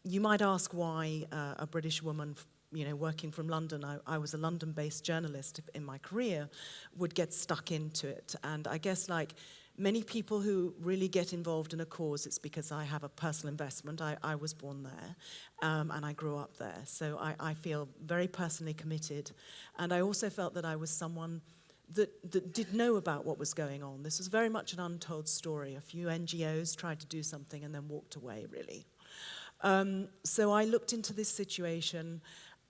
You might ask why a British woman, working from London, I was a London-based journalist in my career, would get stuck into it. And I guess, like many people who really get involved in a cause, it's because I have a personal investment. I was born there, and I grew up there. So I feel very personally committed. And I also felt that I was someone that did know about what was going on. This was very much an untold story. A few NGOs tried to do something and then walked away, really. So I looked into this situation,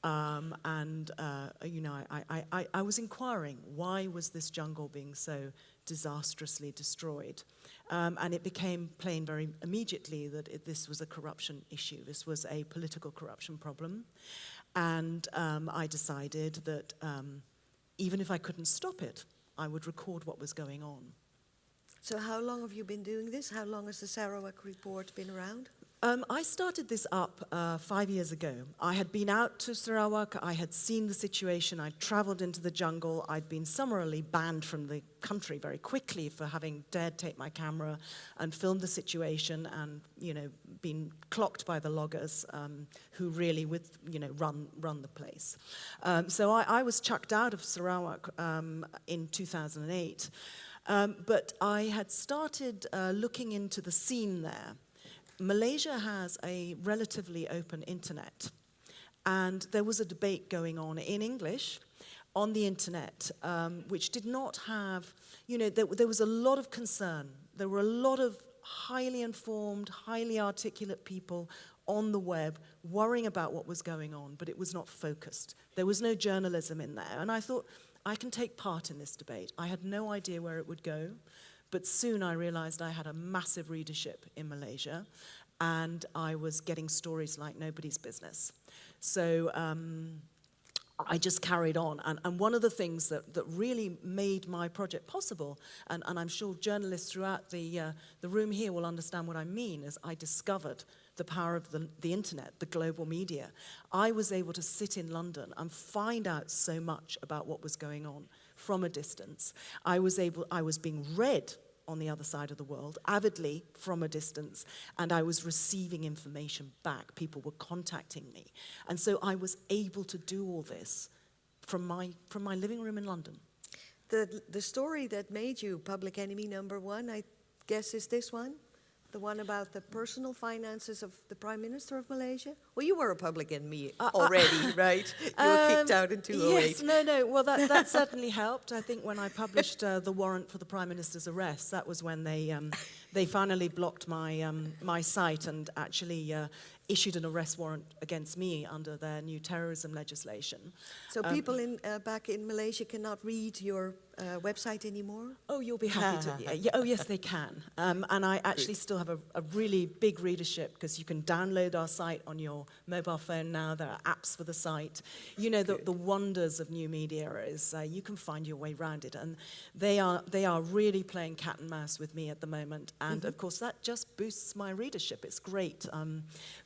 and I was inquiring, why was this jungle being so disastrously destroyed? And it became plain very immediately that this was a corruption issue. This was a political corruption problem. And I decided that even if I couldn't stop it, I would record what was going on. So how long have you been doing this? How long has the Sarawak report been around? I started this up 5 years ago. I had been out to Sarawak, I had seen the situation, I'd traveled into the jungle, I'd been summarily banned from the country very quickly for having dared take my camera and filmed the situation and, been clocked by the loggers who really run the place. So I was chucked out of Sarawak in 2008, but I had started looking into the scene there. Malaysia has a relatively open internet, and there was a debate going on in English on the internet, which did not have, there was a lot of concern. There were a lot of highly informed, highly articulate people on the web worrying about what was going on, but it was not focused. There was no journalism in there, and I thought, I can take part in this debate. I had no idea where it would go. But soon I realized I had a massive readership in Malaysia, and I was getting stories like nobody's business. So I just carried on. And one of the things that really made my project possible, and I'm sure journalists throughout the room here will understand what I mean, is I discovered the power of the internet, the global media. I was able to sit in London and find out so much about what was going on from a distance. I was being read on the other side of the world, avidly from a distance, and I was receiving information back. People were contacting me. And so I was able to do all this from my living room in London. The story that made you public enemy #1, I guess, is this one? The one about the personal finances of the Prime Minister of Malaysia? Well, you were a public enemy already, right? You were kicked out in 2008. Yes, no. Well, that certainly helped. I think when I published the warrant for the Prime Minister's arrest, that was when they finally blocked my site and actually issued an arrest warrant against me under their new terrorism legislation. So people back in Malaysia cannot read your website anymore? Oh, you'll be happy to. Oh, yes, they can. And I actually still have a really big readership, because you can download our site on your mobile phone now. There are apps for the site. The wonders of new media is you can find your way around it. And they are really playing cat and mouse with me at the moment. And, of course, that just boosts my readership. It's great.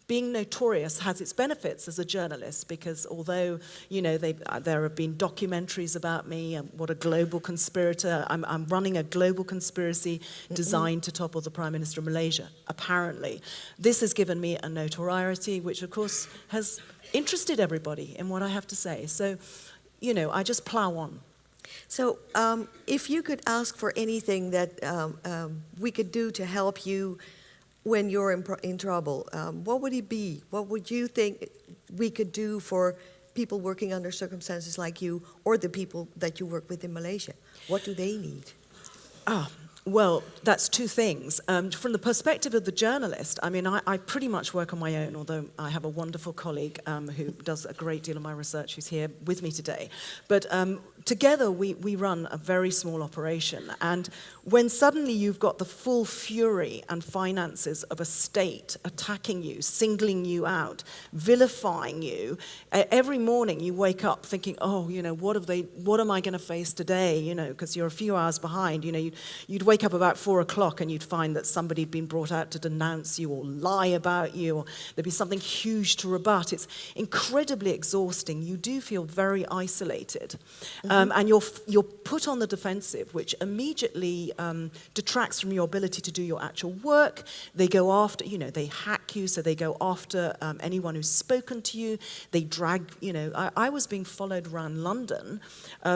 Being notorious has its benefits as a journalist, because although, there have been documentaries about me, what a global conspirator, I'm running a global conspiracy designed to topple the Prime Minister of Malaysia, apparently. This has given me a notoriety, which of course has interested everybody in what I have to say. So, I just plow on. So if you could ask for anything that we could do to help you when you're in trouble, what would it be? What would you think we could do for people working under circumstances like you, or the people that you work with in Malaysia? What do they need? Well, that's two things. From the perspective of the journalist, I mean, I pretty much work on my own, although I have a wonderful colleague who does a great deal of my research, who's here with me today. But together we run a very small operation. And when suddenly you've got the full fury and finances of a state attacking you, singling you out, vilifying you, every morning you wake up thinking, oh, you know, what am I going to face today? You know, because you're a few hours behind. You know, you'd wake up about 4 o'clock and you'd find that somebody had been brought out to denounce you or lie about you, or there'd be something huge to rebut. It's incredibly exhausting. You do feel very isolated. And you're put on the defensive, which immediately detracts from your ability to do your actual work. They go after, you know, they hack you, so they go after anyone who's spoken to you. They drag, you know, I was being followed around London.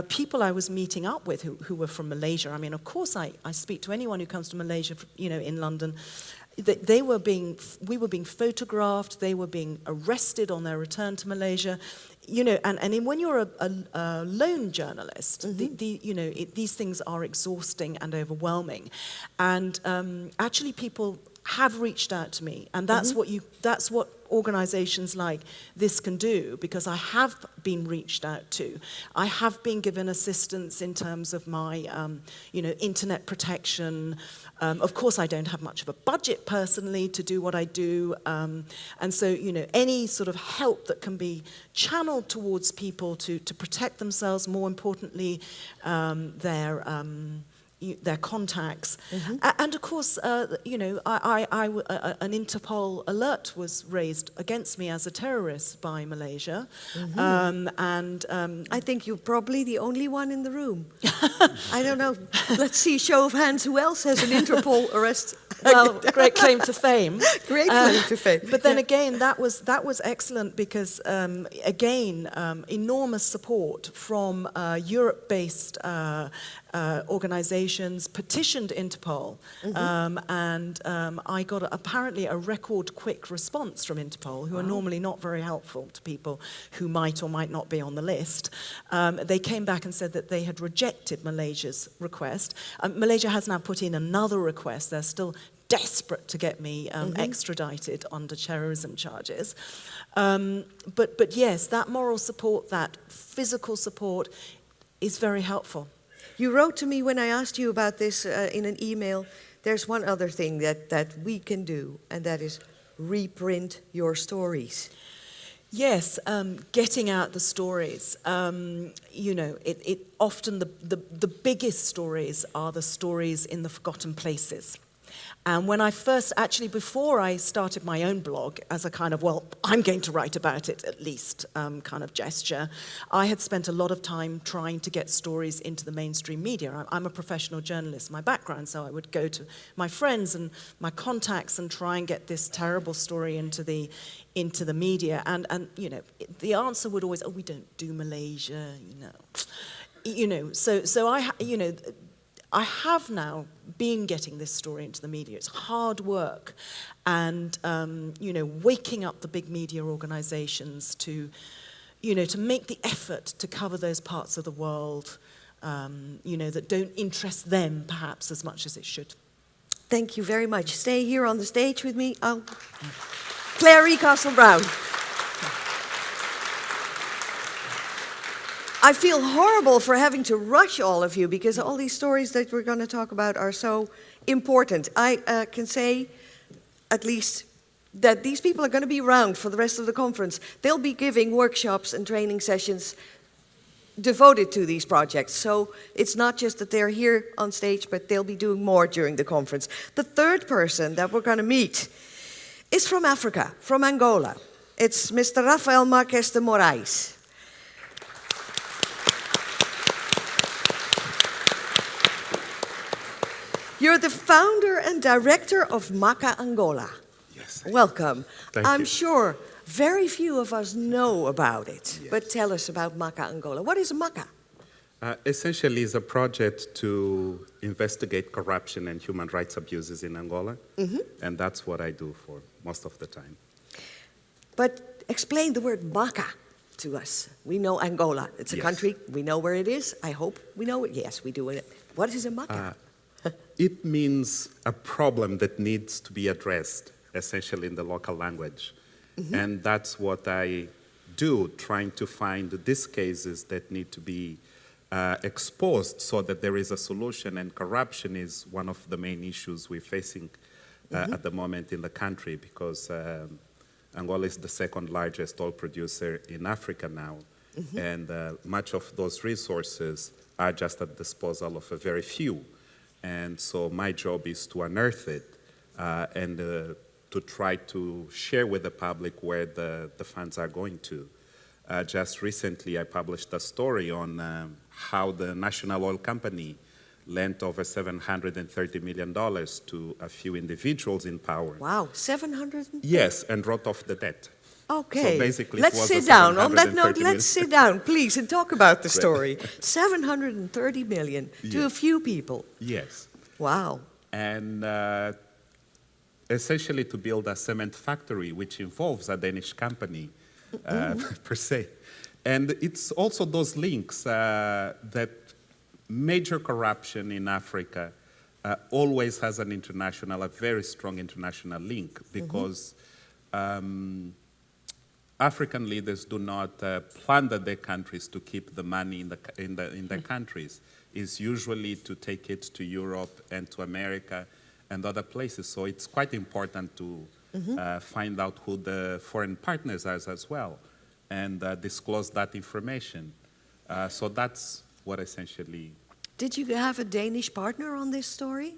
People I was meeting up with who were from Malaysia. I mean, of course, I speak to anyone who comes to Malaysia, you know, in London. We were being photographed. They were being arrested on their return to Malaysia. You know, and when you're a lone journalist, these things are exhausting and overwhelming. And actually, people have reached out to me, and that's what organizations like this can do, because I have been reached out to. I have been given assistance in terms of my, internet protection. Of course, I don't have much of a budget personally to do what I do. And so, you know, any sort of help that can be channeled towards people to protect themselves, more importantly, their contacts. And of course, an Interpol alert was raised against me as a terrorist by Malaysia. I think you're probably the only one in the room. I don't know. Let's see, show of hands, who else has an Interpol arrest? Well, great claim to fame. Great claim to fame. But then again, that was excellent because, enormous support from Europe-based organizations petitioned Interpol, and I got apparently a record quick response from Interpol, who are normally not very helpful to people who might or might not be on the list. They came back and said that they had rejected Malaysia's request. Malaysia has now put in another request. They're still desperate to get me extradited under terrorism charges. But yes, that moral support, that physical support is very helpful. You wrote to me when I asked you about this in an email, there's one other thing that we can do, and that is reprint your stories. Yes, getting out the stories. It often the biggest stories are the stories in the forgotten places. And when I first, actually before I started my own blog, as a kind of, well, I'm going to write about it at least kind of gesture, I had spent a lot of time trying to get stories into the mainstream media. I'm a professional journalist, my background, so I would go to my friends and my contacts and try and get this terrible story into the media. And you know, the answer would always, oh, we don't do Malaysia, so I have now been getting this story into the media. It's hard work, and waking up the big media organizations to make the effort to cover those parts of the world, that don't interest them perhaps as much as it should. Thank you very much. Stay here on the stage with me. Clary Castle-Brown. I feel horrible for having to rush all of you because all these stories that we're going to talk about are so important. I can say, at least, that these people are going to be around for the rest of the conference. They'll be giving workshops and training sessions devoted to these projects. So it's not just that they're here on stage, but they'll be doing more during the conference. The third person that we're going to meet is from Africa, from Angola. It's Mr. Rafael Marques de Moraes. You're the founder and director of MACA Angola. Yes. Welcome. Thank I'm you. sure very few of us know about it, but tell us about MACA Angola. What is MACA? Essentially, it's a project to investigate corruption and human rights abuses in Angola, and that's what I do for most of the time. But explain the word MACA. to us. We know Angola. It's a Yes. country. We know where it is. I hope we know it. Yes, we do it. What is a maka? It means a problem that needs to be addressed, essentially in the local language. And that's what I do, trying to find these cases that need to be exposed so that there is a solution. And corruption is one of the main issues we're facing at the moment in the country, because Angola is the second largest oil producer in Africa now. And much of those resources are just at the disposal of a very few. And so my job is to unearth it and to try to share with the public where the funds are going to. Just recently, I published a story on how the National Oil Company lent over $730 million to a few individuals in power. Wow, 700? Yes, and wrote off the debt. Okay, So basically, let's it was sit a down. On that note, 730 let's sit down, please, and talk about the story. 730 million to a few people. Yes. Wow. And essentially to build a cement factory, which involves a Danish company per se. And it's also those links that major corruption in Africa always has an international, a very strong international link, because African leaders do not plunder their countries to keep the money in their countries. It's usually to take it to Europe and to America and other places. So it's quite important to find out who the foreign partners are as well, and disclose that information. So that's what essentially... Did you have a Danish partner on this story?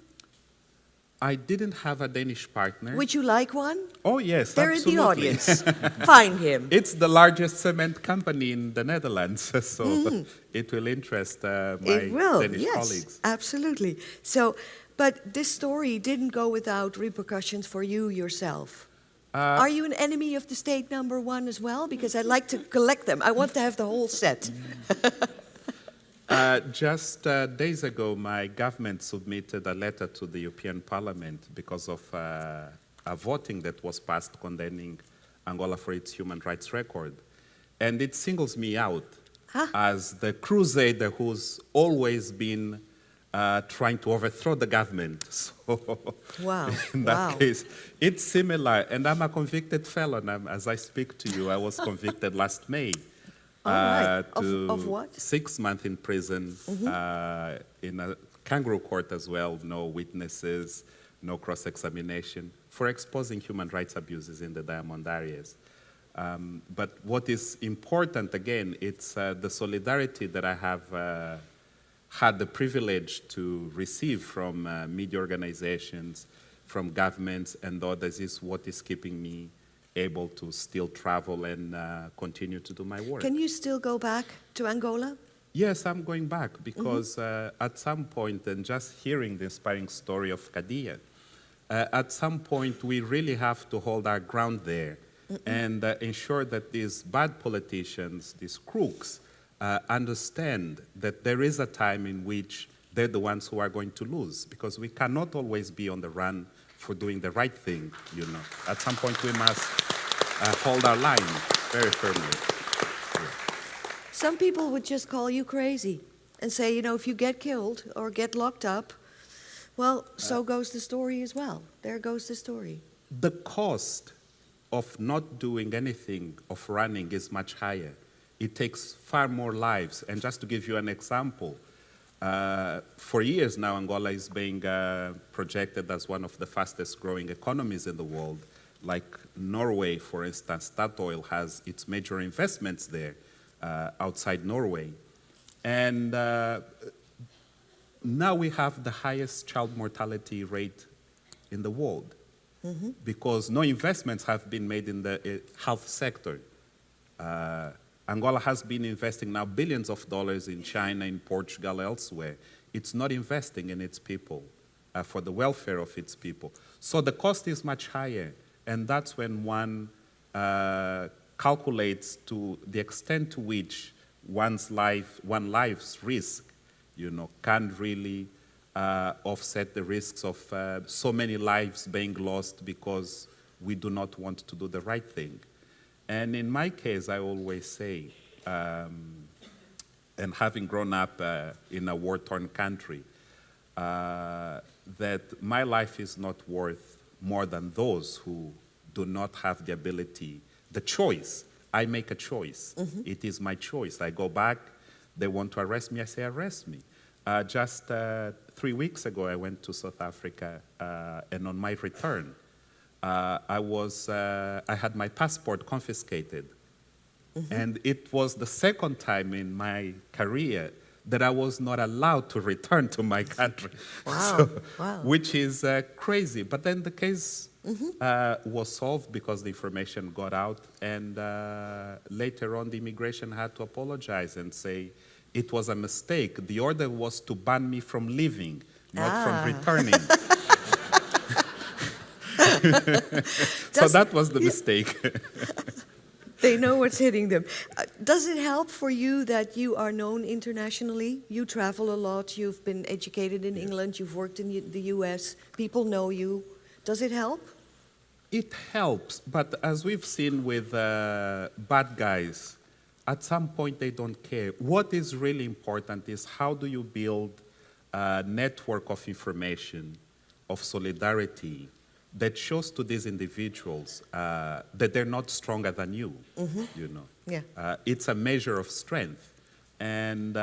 I didn't have a Danish partner. Would you like one? Oh, yes, They're absolutely. in the audience. Find him. It's the largest cement company in the Netherlands, so it will interest my Danish colleagues. Absolutely. So, but this story didn't go without repercussions for you yourself. Are you an enemy of the state #1 as well? Because I'd like to collect them. I want to have the whole set. Just days ago, my government submitted a letter to the European Parliament because of a voting that was passed condemning Angola for its human rights record. And it singles me out as the crusader who's always been trying to overthrow the government. So wow. in that case, it's similar. And I'm a convicted felon. As I speak to you, I was convicted last May. Of what? 6 months in prison, in a kangaroo court as well, no witnesses, no cross-examination, for exposing human rights abuses in the diamond areas. But what is important, again, it's the solidarity that I have had the privilege to receive from media organizations, from governments and others, is what is keeping me able to still travel and continue to do my work. Can you still go back to Angola? Yes, I'm going back because at some point, and just hearing the inspiring story of Kadia, at some point we really have to hold our ground there and ensure that these bad politicians, these crooks, understand that there is a time in which they're the ones who are going to lose, because we cannot always be on the run for doing the right thing, you know. At some point we must hold our line very firmly. Some people would just call you crazy and say, you know, if you get killed or get locked up, well, so goes the story as well. There goes the story. The cost of not doing anything, of running, is much higher. It takes far more lives. And just to give you an example, for years now, Angola is being projected as one of the fastest growing economies in the world. Like Norway, for instance, Statoil has its major investments there outside Norway. And now we have the highest child mortality rate in the world because no investments have been made in the health sector. Angola has been investing now billions of dollars in China, in Portugal, elsewhere. It's not investing in its people for the welfare of its people. So the cost is much higher, and that's when one calculates to the extent to which one's life's risk, you know, can really offset the risks of so many lives being lost because we do not want to do the right thing. And in my case, I always say, and having grown up in a war-torn country, that my life is not worth more than those who do not have the ability, the choice. I make a choice. It is my choice. I go back, they want to arrest me, I say, arrest me. Just 3 weeks ago, I went to South Africa, and on my return, I had my passport confiscated. And it was the second time in my career that I was not allowed to return to my country. Wow, wow. Which is crazy. But then the case was solved because the information got out, and later on the immigration had to apologize and say it was a mistake. The order was to ban me from leaving, not from returning. So that was the mistake. They know what's hitting them. Does it help for you that you are known internationally? You travel a lot, you've been educated in England, you've worked in the US, people know you. Does it help? It helps, but as we've seen with bad guys, at some point they don't care. What is really important is how do you build a network of information, of solidarity, that shows to these individuals that they're not stronger than you, you know. Yeah. It's a measure of strength, and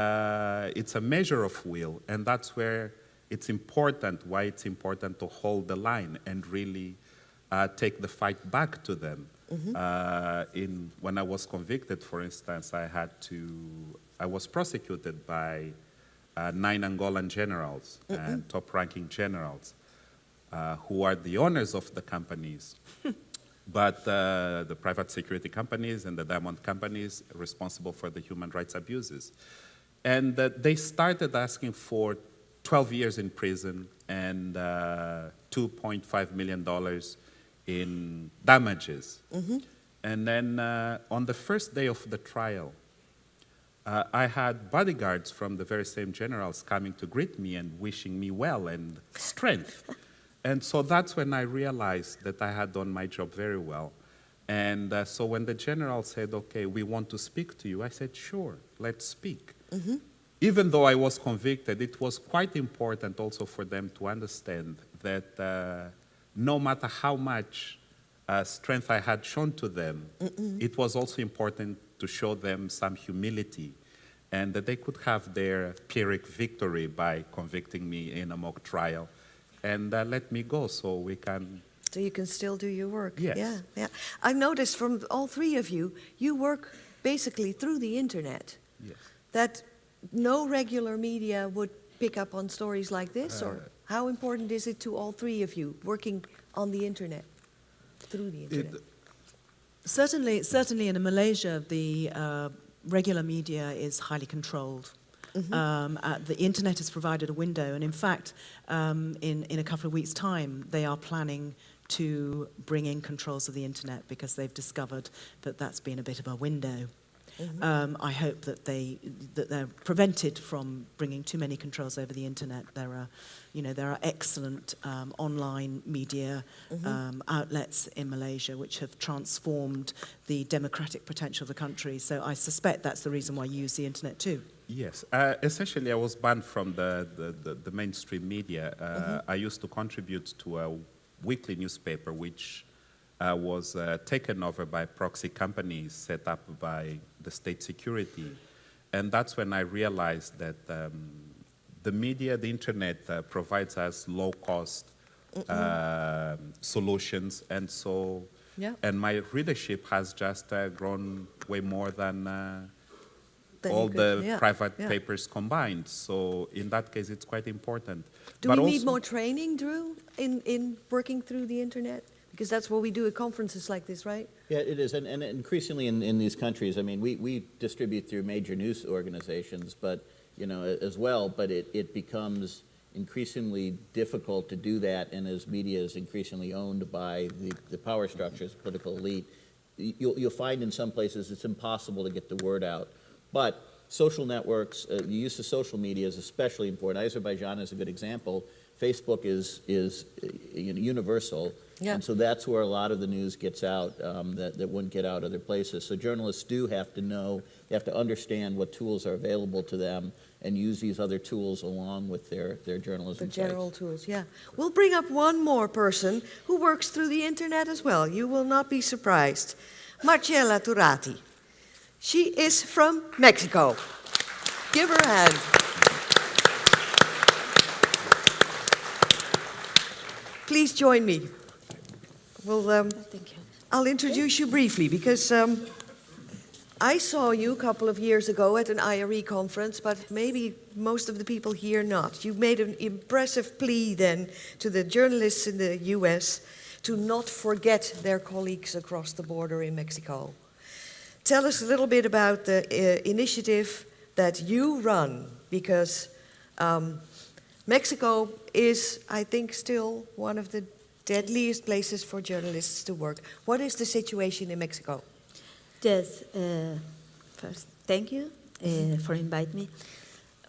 it's a measure of will, and that's where it's important, why it's important to hold the line and really take the fight back to them. When I was convicted, for instance, I was prosecuted by 9 Angolan generals and top-ranking generals, who are the owners of the companies, but the private security companies and the diamond companies responsible for the human rights abuses. And they started asking for 12 years in prison and $2.5 million in damages. And then on the first day of the trial, I had bodyguards from the very same generals coming to greet me and wishing me well and strength. And so that's when I realized that I had done my job very well. And so when the general said, okay, we want to speak to you, I said, sure, let's speak. Even though I was convicted, it was quite important also for them to understand that no matter how much strength I had shown to them, it was also important to show them some humility and that they could have their Pyrrhic victory by convicting me in a mock trial and let me go so we can... So you can still do your work. Yes. Yeah, yeah. I noticed from all three of you, you work basically through the internet. Yes. That no regular media would pick up on stories like this, or how important is it to all three of you working on the internet, through the internet? Certainly in Malaysia, the regular media is highly controlled. The internet has provided a window, and in fact, in a couple of weeks' time, they are planning to bring in controls of the internet because they've discovered that that's been a bit of a window. I hope that they're prevented from bringing too many controls over the internet. There are excellent online media outlets in Malaysia which have transformed the democratic potential of the country. So I suspect that's the reason why you use the internet too. Yes. Essentially, I was banned from the mainstream media. I used to contribute to a weekly newspaper which was taken over by proxy companies set up by the state security. And that's when I realized that the media, the internet, provides us low-cost solutions. And so, and my readership has just grown way more than all the private papers combined. So in that case, it's quite important. Do we need more training, Drew, in working through the internet? Because that's what we do at conferences like this, right? Yeah, it is, and increasingly in these countries, I mean, we distribute through major news organizations, but, you know, as well, but it becomes increasingly difficult to do that, and as media is increasingly owned by the power structures, political elite, you'll find in some places it's impossible to get the word out. But social networks, the use of social media is especially important. Azerbaijan is a good example. Facebook is universal. Yeah. And so that's where a lot of the news gets out that wouldn't get out other places. So journalists do have to know, they have to understand what tools are available to them and use these other tools along with their journalism The sites. general tools, yeah. We'll bring up one more person who works through the internet as well. You will not be surprised. Marcela Turati. She is from Mexico. Give her a hand. Please join me. Thank you. I'll introduce you briefly because I saw you a couple of years ago at an IRE conference, but maybe most of the people here not. You made an impressive plea then to the journalists in the US to not forget their colleagues across the border in Mexico. Tell us a little bit about the initiative that you run, because Mexico is, I think, still one of the deadliest places for journalists to work. What is the situation in Mexico? Yes, first, thank you for inviting me.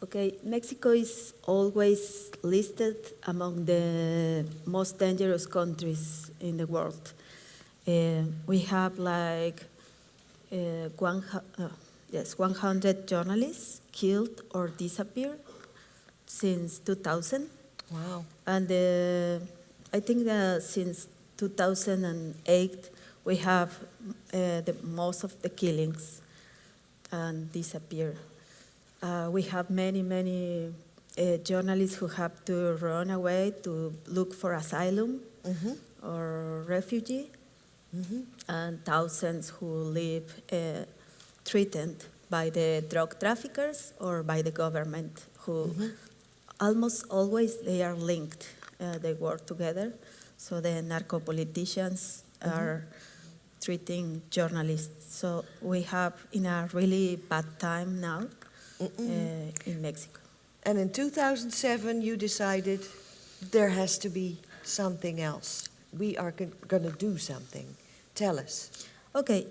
Okay, Mexico is always listed among the most dangerous countries in the world. We have like 100 journalists killed or disappeared since 2000. Wow. And I think that since 2008, we have the most of the killings and disappear. We have many journalists who have to run away to look for asylum or refugee, and thousands who live threatened by the drug traffickers or by the government, who almost always they are linked. They work together. So the narco-politicians are treating journalists. So we have in a really bad time now in Mexico. And in 2007, you decided there has to be something else. We are going to do something. Tell us. Okay.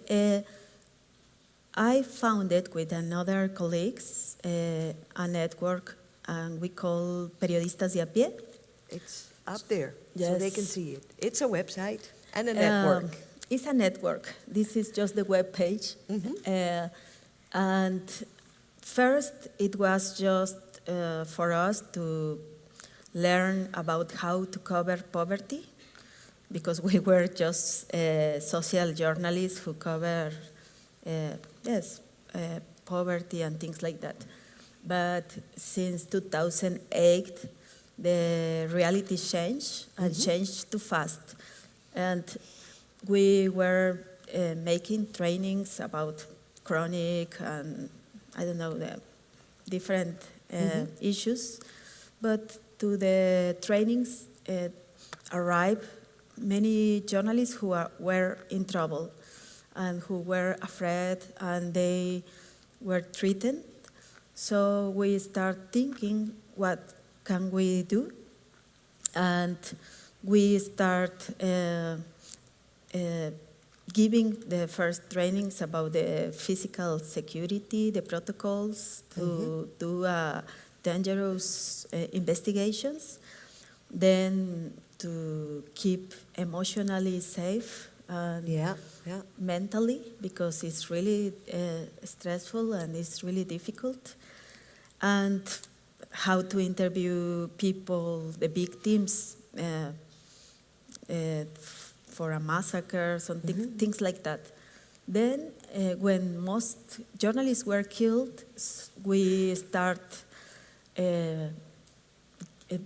I founded with another colleagues a network, and we call Periodistas de a pie. It's up there, Yes. so they can see it. It's a website and a network. It's a network. This is just the web page. And first, it was just for us to learn about how to cover poverty, because we were just social journalists who cover poverty and things like that. But since 2008, the reality changed and changed too fast. And we were making trainings about chronic and, I don't know, the different issues. But to the trainings arrived many journalists who were in trouble and who were afraid, and they were threatened. So we start thinking, what can we do? And we start giving the first trainings about the physical security, the protocols to do dangerous investigations, then to keep emotionally safe and mentally, because it's really stressful and it's really difficult, and how to interview people, the victims for a massacre, something, things like that. Then, when most journalists were killed, we start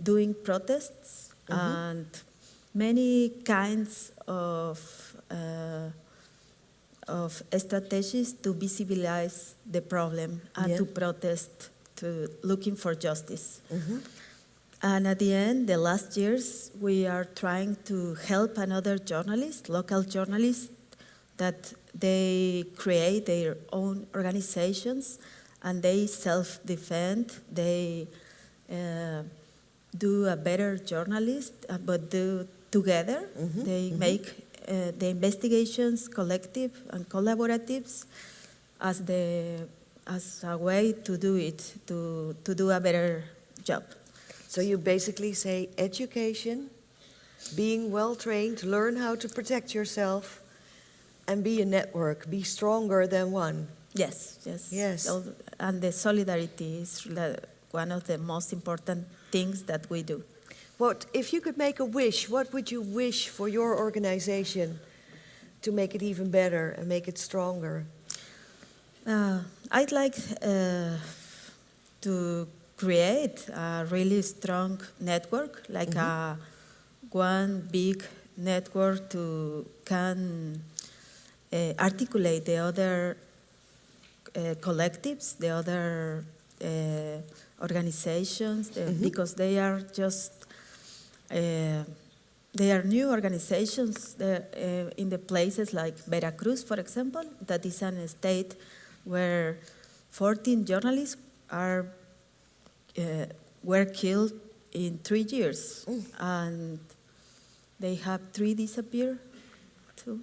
doing protests and many kinds of strategies to visibilize the problem and to protest, to looking for justice. And at the end, the last years, we are trying to help another journalist, local journalists, that they create their own organizations and they self-defend. They do a better journalist, but do together. They make the investigations collective and collaboratives as a way to do it, to do a better job. So you basically say education, being well trained, learn how to protect yourself, and be a network, be stronger than one. Yes, yes. Yes. And the solidarity is one of the most important things that we do. What, if you could make a wish, what would you wish for your organization to make it even better and make it stronger? I'd like to create a really strong network, like one big network to can articulate the other collectives, the other organizations, because they are just they are new organizations in the places like Veracruz, for example, that is a state where 14 journalists were killed in 3 years, and they have 3 disappeared too,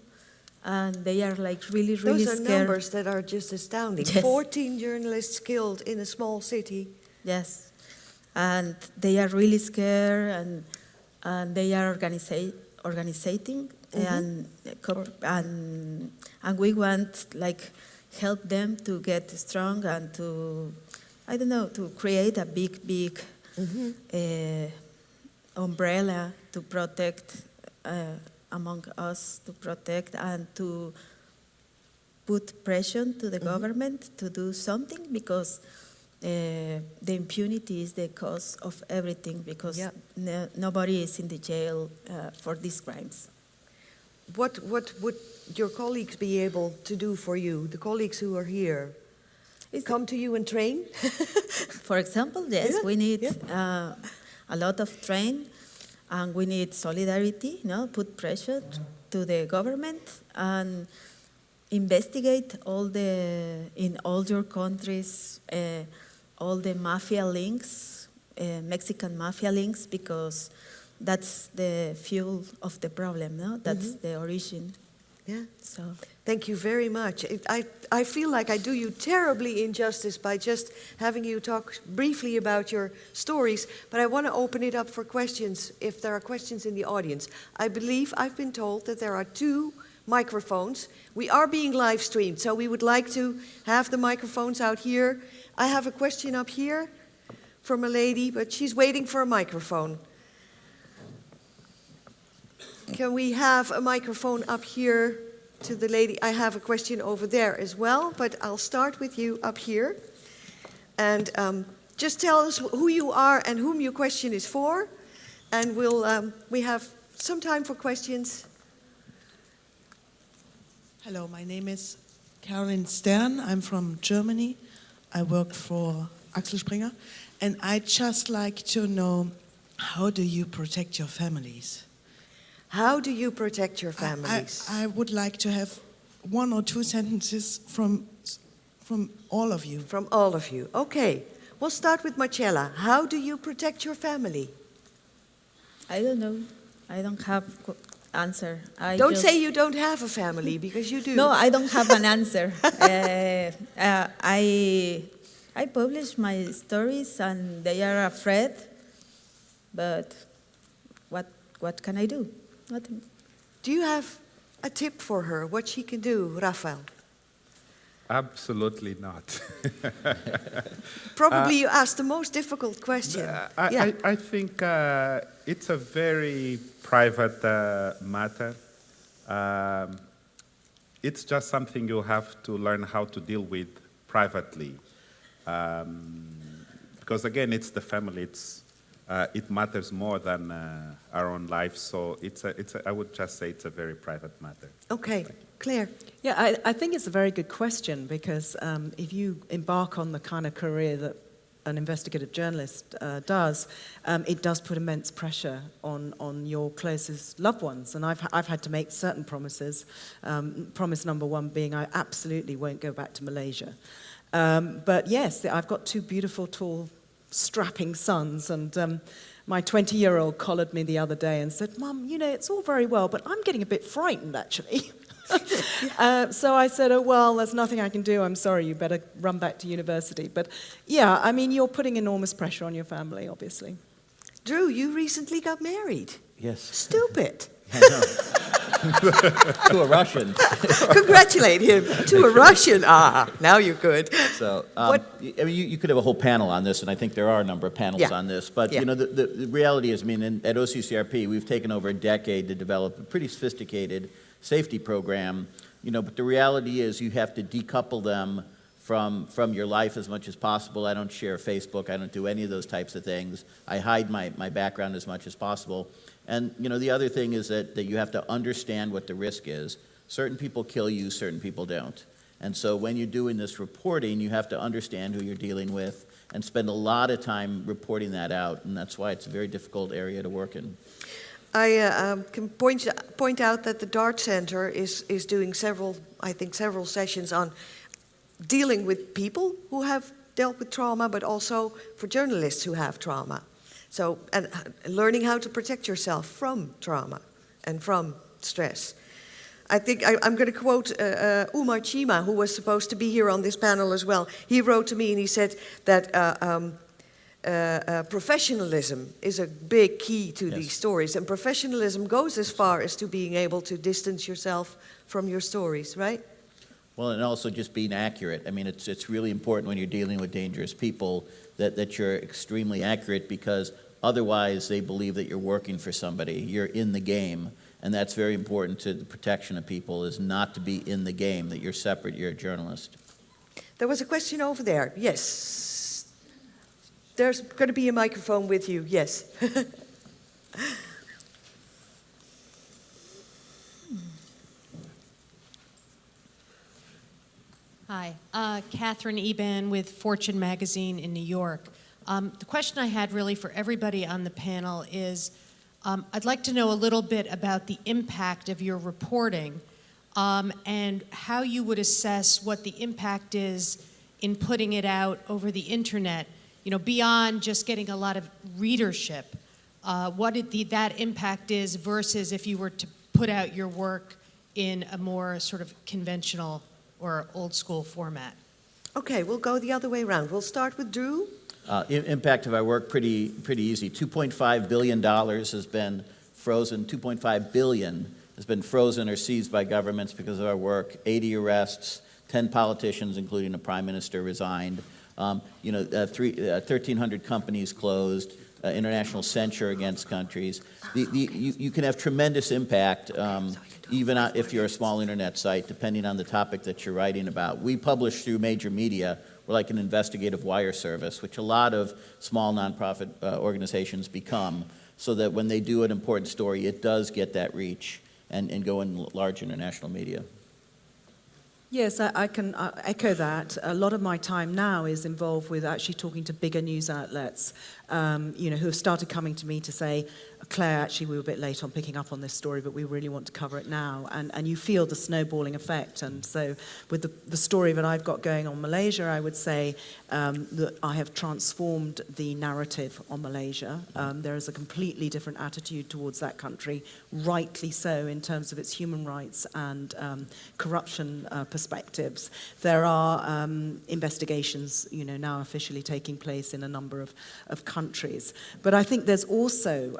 and they are like really Those are scared. numbers that are just astounding. Yes. 14 journalists killed in a small city. Yes, and they are really scared, and they are organizing, and we want like help them to get strong and to, I don't know, to create a big umbrella to protect among us, to protect and to put pressure to the government to do something, because the impunity is the cause of everything, because nobody is in the jail for these crimes. What would your colleagues be able to do for you, the colleagues who are here? Come to you and train? For example, yes, we need a lot of train, and we need solidarity, put pressure to the government, and investigate in all your countries, all the mafia links, Mexican mafia links, because that's the fuel of the problem, That's the origin. Yeah. So. Thank you very much. I feel like I do you terribly injustice by just having you talk briefly about your stories, but I want to open it up for questions, if there are questions in the audience. I believe I've been told that there are 2 microphones. We are being live streamed, so we would like to have the microphones out here. I have a question up here from a lady, but she's waiting for a microphone. Can we have a microphone up here to the lady? I have a question over there as well, but I'll start with you up here. And just tell us who you are and whom your question is for, and we have some time for questions. Hello, my name is Caroline Stern. I'm from Germany. I work for Axel Springer. And I'd just like to know, how do you protect your families? How do you protect your families? I would like to have 1 or 2 sentences from all of you. From all of you. Okay. We'll start with Marcella. How do you protect your family? I don't know. I don't have answer. Don't say you don't have a family, because you do. No, I don't have an answer. I publish my stories, and they are afraid. But what can I do? Nothing. Do you have a tip for her, what she can do, Rafael? Absolutely not. Probably you asked the most difficult question. I think it's a very private matter. It's just something you have to learn how to deal with privately. Because again, it's the family. It matters more than our own life. So I would just say it's a very private matter. Okay, Claire. Yeah, I think it's a very good question, because if you embark on the kind of career that an investigative journalist does, it does put immense pressure on your closest loved ones. And I've had to make certain promises. Promise number 1 being I absolutely won't go back to Malaysia. But yes, I've got 2 beautiful, tall, strapping sons, and my 20-year-old collared me the other day and said, "Mum, it's all very well, but I'm getting a bit frightened, actually." So I said, "Oh, well, there's nothing I can do. I'm sorry, you better run back to university." But yeah, I mean, you're putting enormous pressure on your family, obviously. Drew, you recently got married. Yes. Stupid. I know. To a Russian. Congratulate him. To a Russian. Ah, now you're good. So, I mean, you could have a whole panel on this, and I think there are a number of panels on this. But, you know, the reality is, I mean, at OCCRP, we've taken over a decade to develop a pretty sophisticated safety program, you know, but the reality is you have to decouple them from your life as much as possible. I don't share Facebook. I don't do any of those types of things. I hide my background as much as possible. And, you know, the other thing is that you have to understand what the risk is. Certain people kill you, certain people don't. And so when you're doing this reporting, you have to understand who you're dealing with and spend a lot of time reporting that out. And that's why it's a very difficult area to work in. I can point out that the DART Center is doing several sessions on dealing with people who have dealt with trauma, but also for journalists who have trauma. So, and learning how to protect yourself from trauma and from stress. I think I'm going to quote Umar Chima, who was supposed to be here on this panel as well. He wrote to me and he said that professionalism is a big key to these stories. And professionalism goes as far as to being able to distance yourself from your stories, right? Well, and also just being accurate. I mean, it's really important when you're dealing with dangerous people that you're extremely accurate, because otherwise they believe that you're working for somebody. You're in the game, and that's very important to the protection of people, is not to be in the game, that you're separate, you're a journalist. There was a question over there. Yes. There's going to be a microphone with you. Yes. Hi, Catherine Eben with Fortune magazine in New York. The question I had really for everybody on the panel is, I'd like to know a little bit about the impact of your reporting and how you would assess what the impact is in putting it out over the internet, you know, beyond just getting a lot of readership, what that impact is versus if you were to put out your work in a more sort of conventional or old school format. Okay, we'll go the other way around. We'll start with Drew. Impact of our work, pretty easy. $2.5 billion has been frozen. $2.5 billion has been frozen or seized by governments because of our work. 80 arrests, 10 politicians, including the prime minister, resigned. 1,300 companies closed. International censure against countries. You can have tremendous impact, even if you're a small internet site, depending on the topic that you're writing about. We publish through major media. We're like an investigative wire service, which a lot of small nonprofit organizations become, so that when they do an important story, it does get that reach and go in large international media. Yes, I can echo that. A lot of my time now is involved with actually talking to bigger news outlets, who have started coming to me to say, Claire, actually we were a bit late on picking up on this story, but we really want to cover it now. And you feel the snowballing effect. And so with the story that I've got going on Malaysia, I would say that I have transformed the narrative on Malaysia. There is a completely different attitude towards that country, rightly so in terms of its human rights and corruption perspectives. There are investigations, now officially taking place in a number of countries. But I think there's also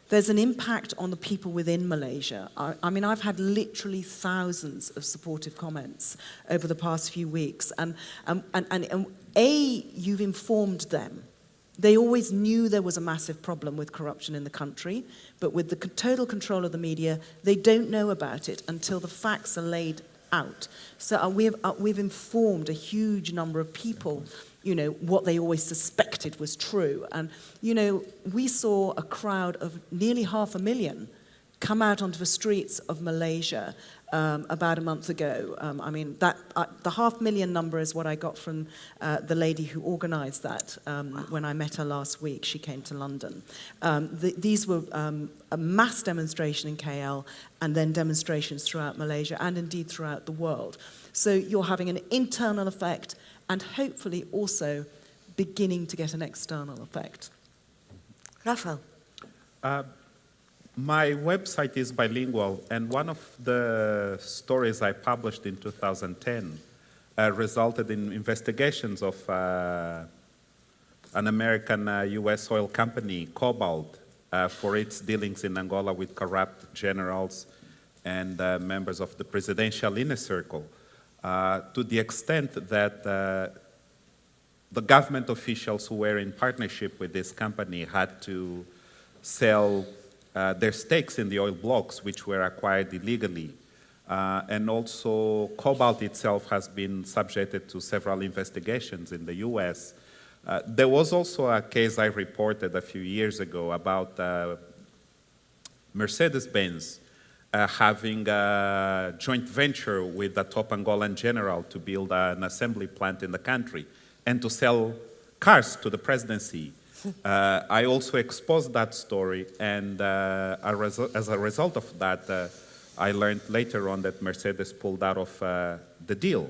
there's an impact on the people within Malaysia. I mean, I've had literally thousands of supportive comments over the past few weeks, and you've informed them. They always knew there was a massive problem with corruption in the country, but with the total control of the media, they don't know about it until the facts are laid out. So we've informed a huge number of people, what they always suspected was true. And, we saw a crowd of nearly 500,000 come out onto the streets of Malaysia about a month ago. The 500,000 number is what I got from the lady who organized that when I met her last week. She came to London. These were a mass demonstration in KL and then demonstrations throughout Malaysia and indeed throughout the world. So you're having an internal effect and hopefully also beginning to get an external effect. Rafael. My website is bilingual, and one of the stories I published in 2010 resulted in investigations of an American U.S. oil company, Cobalt, for its dealings in Angola with corrupt generals and members of the presidential inner circle, to the extent that the government officials who were in partnership with this company had to sell their stakes in the oil blocks, which were acquired illegally. And also, Cobalt itself has been subjected to several investigations in the US. There was also a case I reported a few years ago about Mercedes-Benz having a joint venture with the top Angolan general to build an assembly plant in the country and to sell cars to the presidency. I also exposed that story, and as a result of that, I learned later on that Mercedes pulled out of the deal.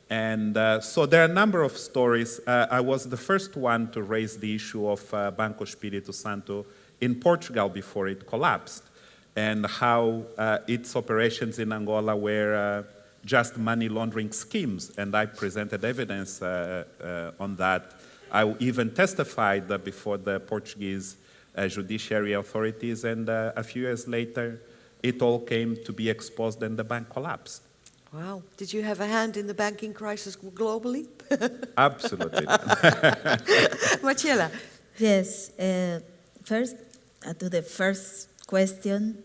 And so there are a number of stories. I was the first one to raise the issue of Banco Espírito Santo in Portugal before it collapsed, and how its operations in Angola were just money laundering schemes, and I presented evidence on that. I even testified before the Portuguese judiciary authorities, and a few years later, it all came to be exposed and the bank collapsed. Wow. Did you have a hand in the banking crisis globally? Absolutely. Marcella. Yes. First, to the first question,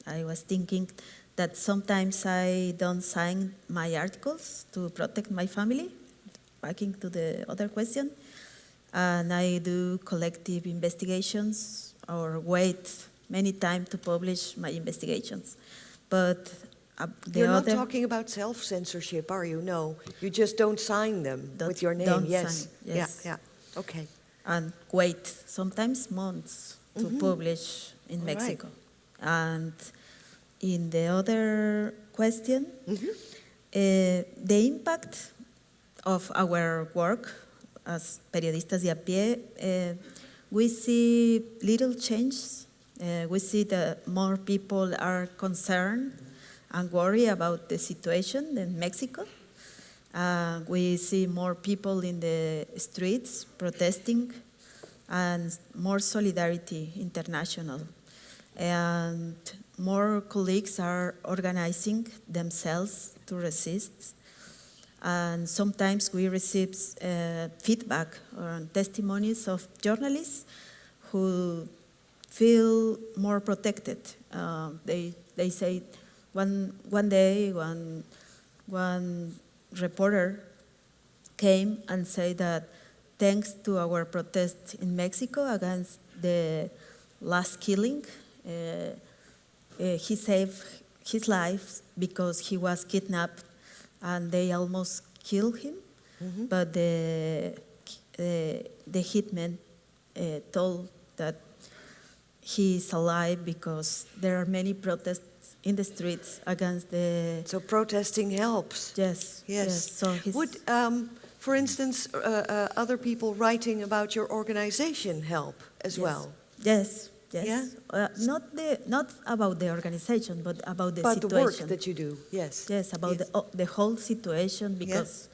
I was thinking that sometimes I don't sign my articles to protect my family, backing to the other question, and I do collective investigations or wait many times to publish my investigations. But You're not talking about self-censorship, are you? No, you just don't sign them with your name. Yes. Sign, yes. Yeah. Okay. And wait, sometimes months, to publish in All Mexico. right. And in the other question, the impact of our work as periodistas de a pie, we see little change. We see that more people are concerned and worried about the situation in Mexico. We see more people in the streets protesting, and more solidarity international. And more colleagues are organizing themselves to resist. And sometimes we receive feedback or testimonies of journalists who feel more protected. They say one day one reporter came and said that thanks to our protest in Mexico against the last killing, he saved his life because he was kidnapped and they almost killed him. But the hitman told that he is alive because there are many protests in the streets against the... So protesting helps. Yes. So would, for instance, other people writing about your organization help as well? Yes. Yeah? Not about the organization, but about the about situation. the work that you do, yes. Yes, about the whole situation, because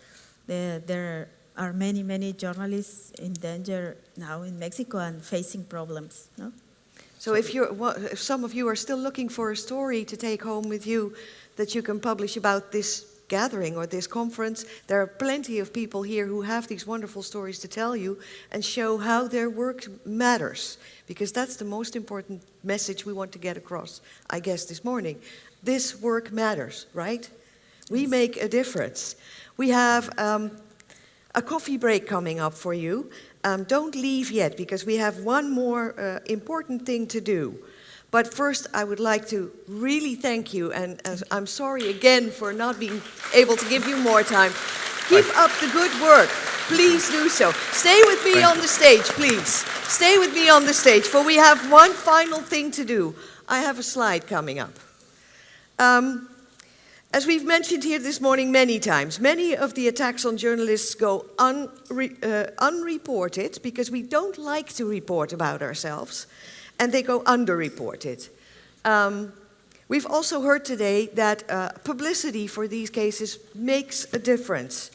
there are many journalists in danger now in Mexico and facing problems. No? So if some of you are still looking for a story to take home with you that you can publish about this gathering or this conference, there are plenty of people here who have these wonderful stories to tell you and show how their work matters, because that's the most important message we want to get across, I guess, this morning. This work matters, right? We make a difference. We have a coffee break coming up for you. Don't leave yet, because we have one more important thing to do. But first, I would like to really thank you, and I'm sorry again for not being able to give you more time. Keep up the good work. Please do so. Stay with me on the stage, please. Stay with me on the stage, for we have one final thing to do. I have a slide coming up. As we've mentioned here this morning many times, many of the attacks on journalists go unreported because we don't like to report about ourselves, and they go underreported. We've also heard today that publicity for these cases makes a difference.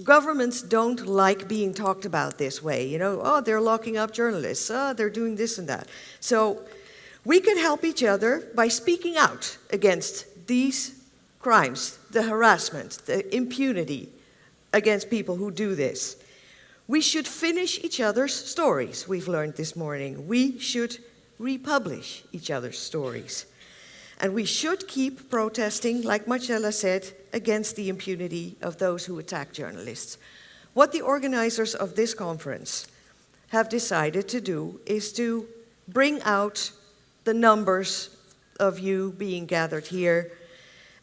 governments don't like being talked about this way. You know, oh, they're locking up journalists. Oh, they're doing this and that. So we can help each other by speaking out against these crimes, the harassment, the impunity against people who do this. We should finish each other's stories, we've learned this morning. We should republish each other's stories. And we should keep protesting, like Marcella said, against the impunity of those who attack journalists. What the organizers of this conference have decided to do is to bring out the numbers of you being gathered here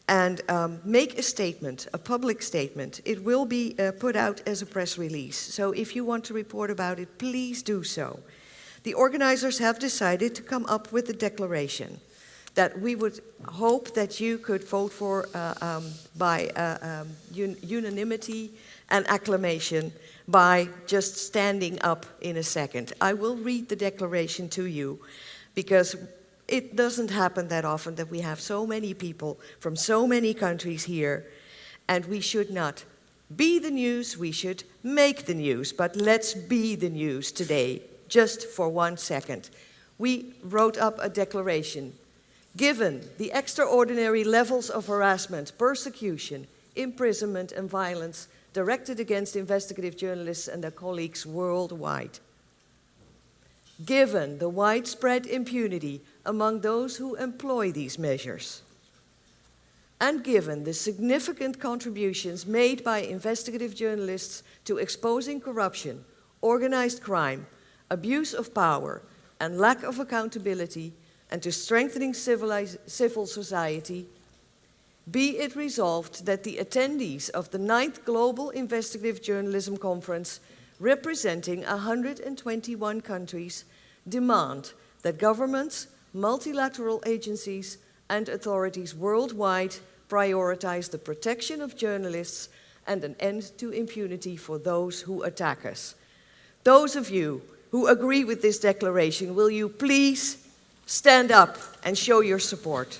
and make a statement, a public statement. It will be put out as a press release. So if you want to report about it, please do so. The organizers have decided to come up with a declaration that we would hope that you could vote for by unanimity and acclamation by just standing up in a second. I will read the declaration to you because it doesn't happen that often that we have so many people from so many countries here, and we should not be the news, we should make the news, but let's be the news today, just for 1 second. We wrote up a declaration. Given the extraordinary levels of harassment, persecution, imprisonment, and violence directed against investigative journalists and their colleagues worldwide, given the widespread impunity among those who employ these measures, and given the significant contributions made by investigative journalists to exposing corruption, organized crime, abuse of power, and lack of accountability, and to strengthening civil society, be it resolved that the attendees of the 9th Global Investigative Journalism Conference, representing 121 countries, demand that governments, multilateral agencies, and authorities worldwide prioritize the protection of journalists and an end to impunity for those who attack us. Those of you who agree with this declaration, will you please stand up and show your support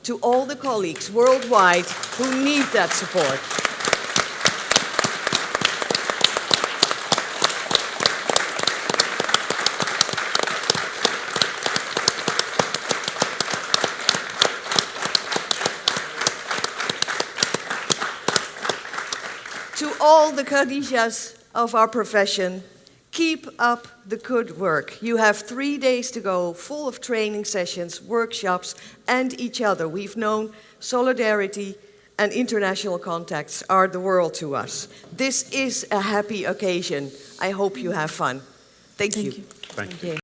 to all the colleagues worldwide who need that support. To all the Khadijas of our profession, keep up the good work. You have 3 days to go, full of training sessions, workshops, and each other. We've known solidarity and international contacts are the world to us. This is a happy occasion. I hope you have fun. Thank you. Thank you.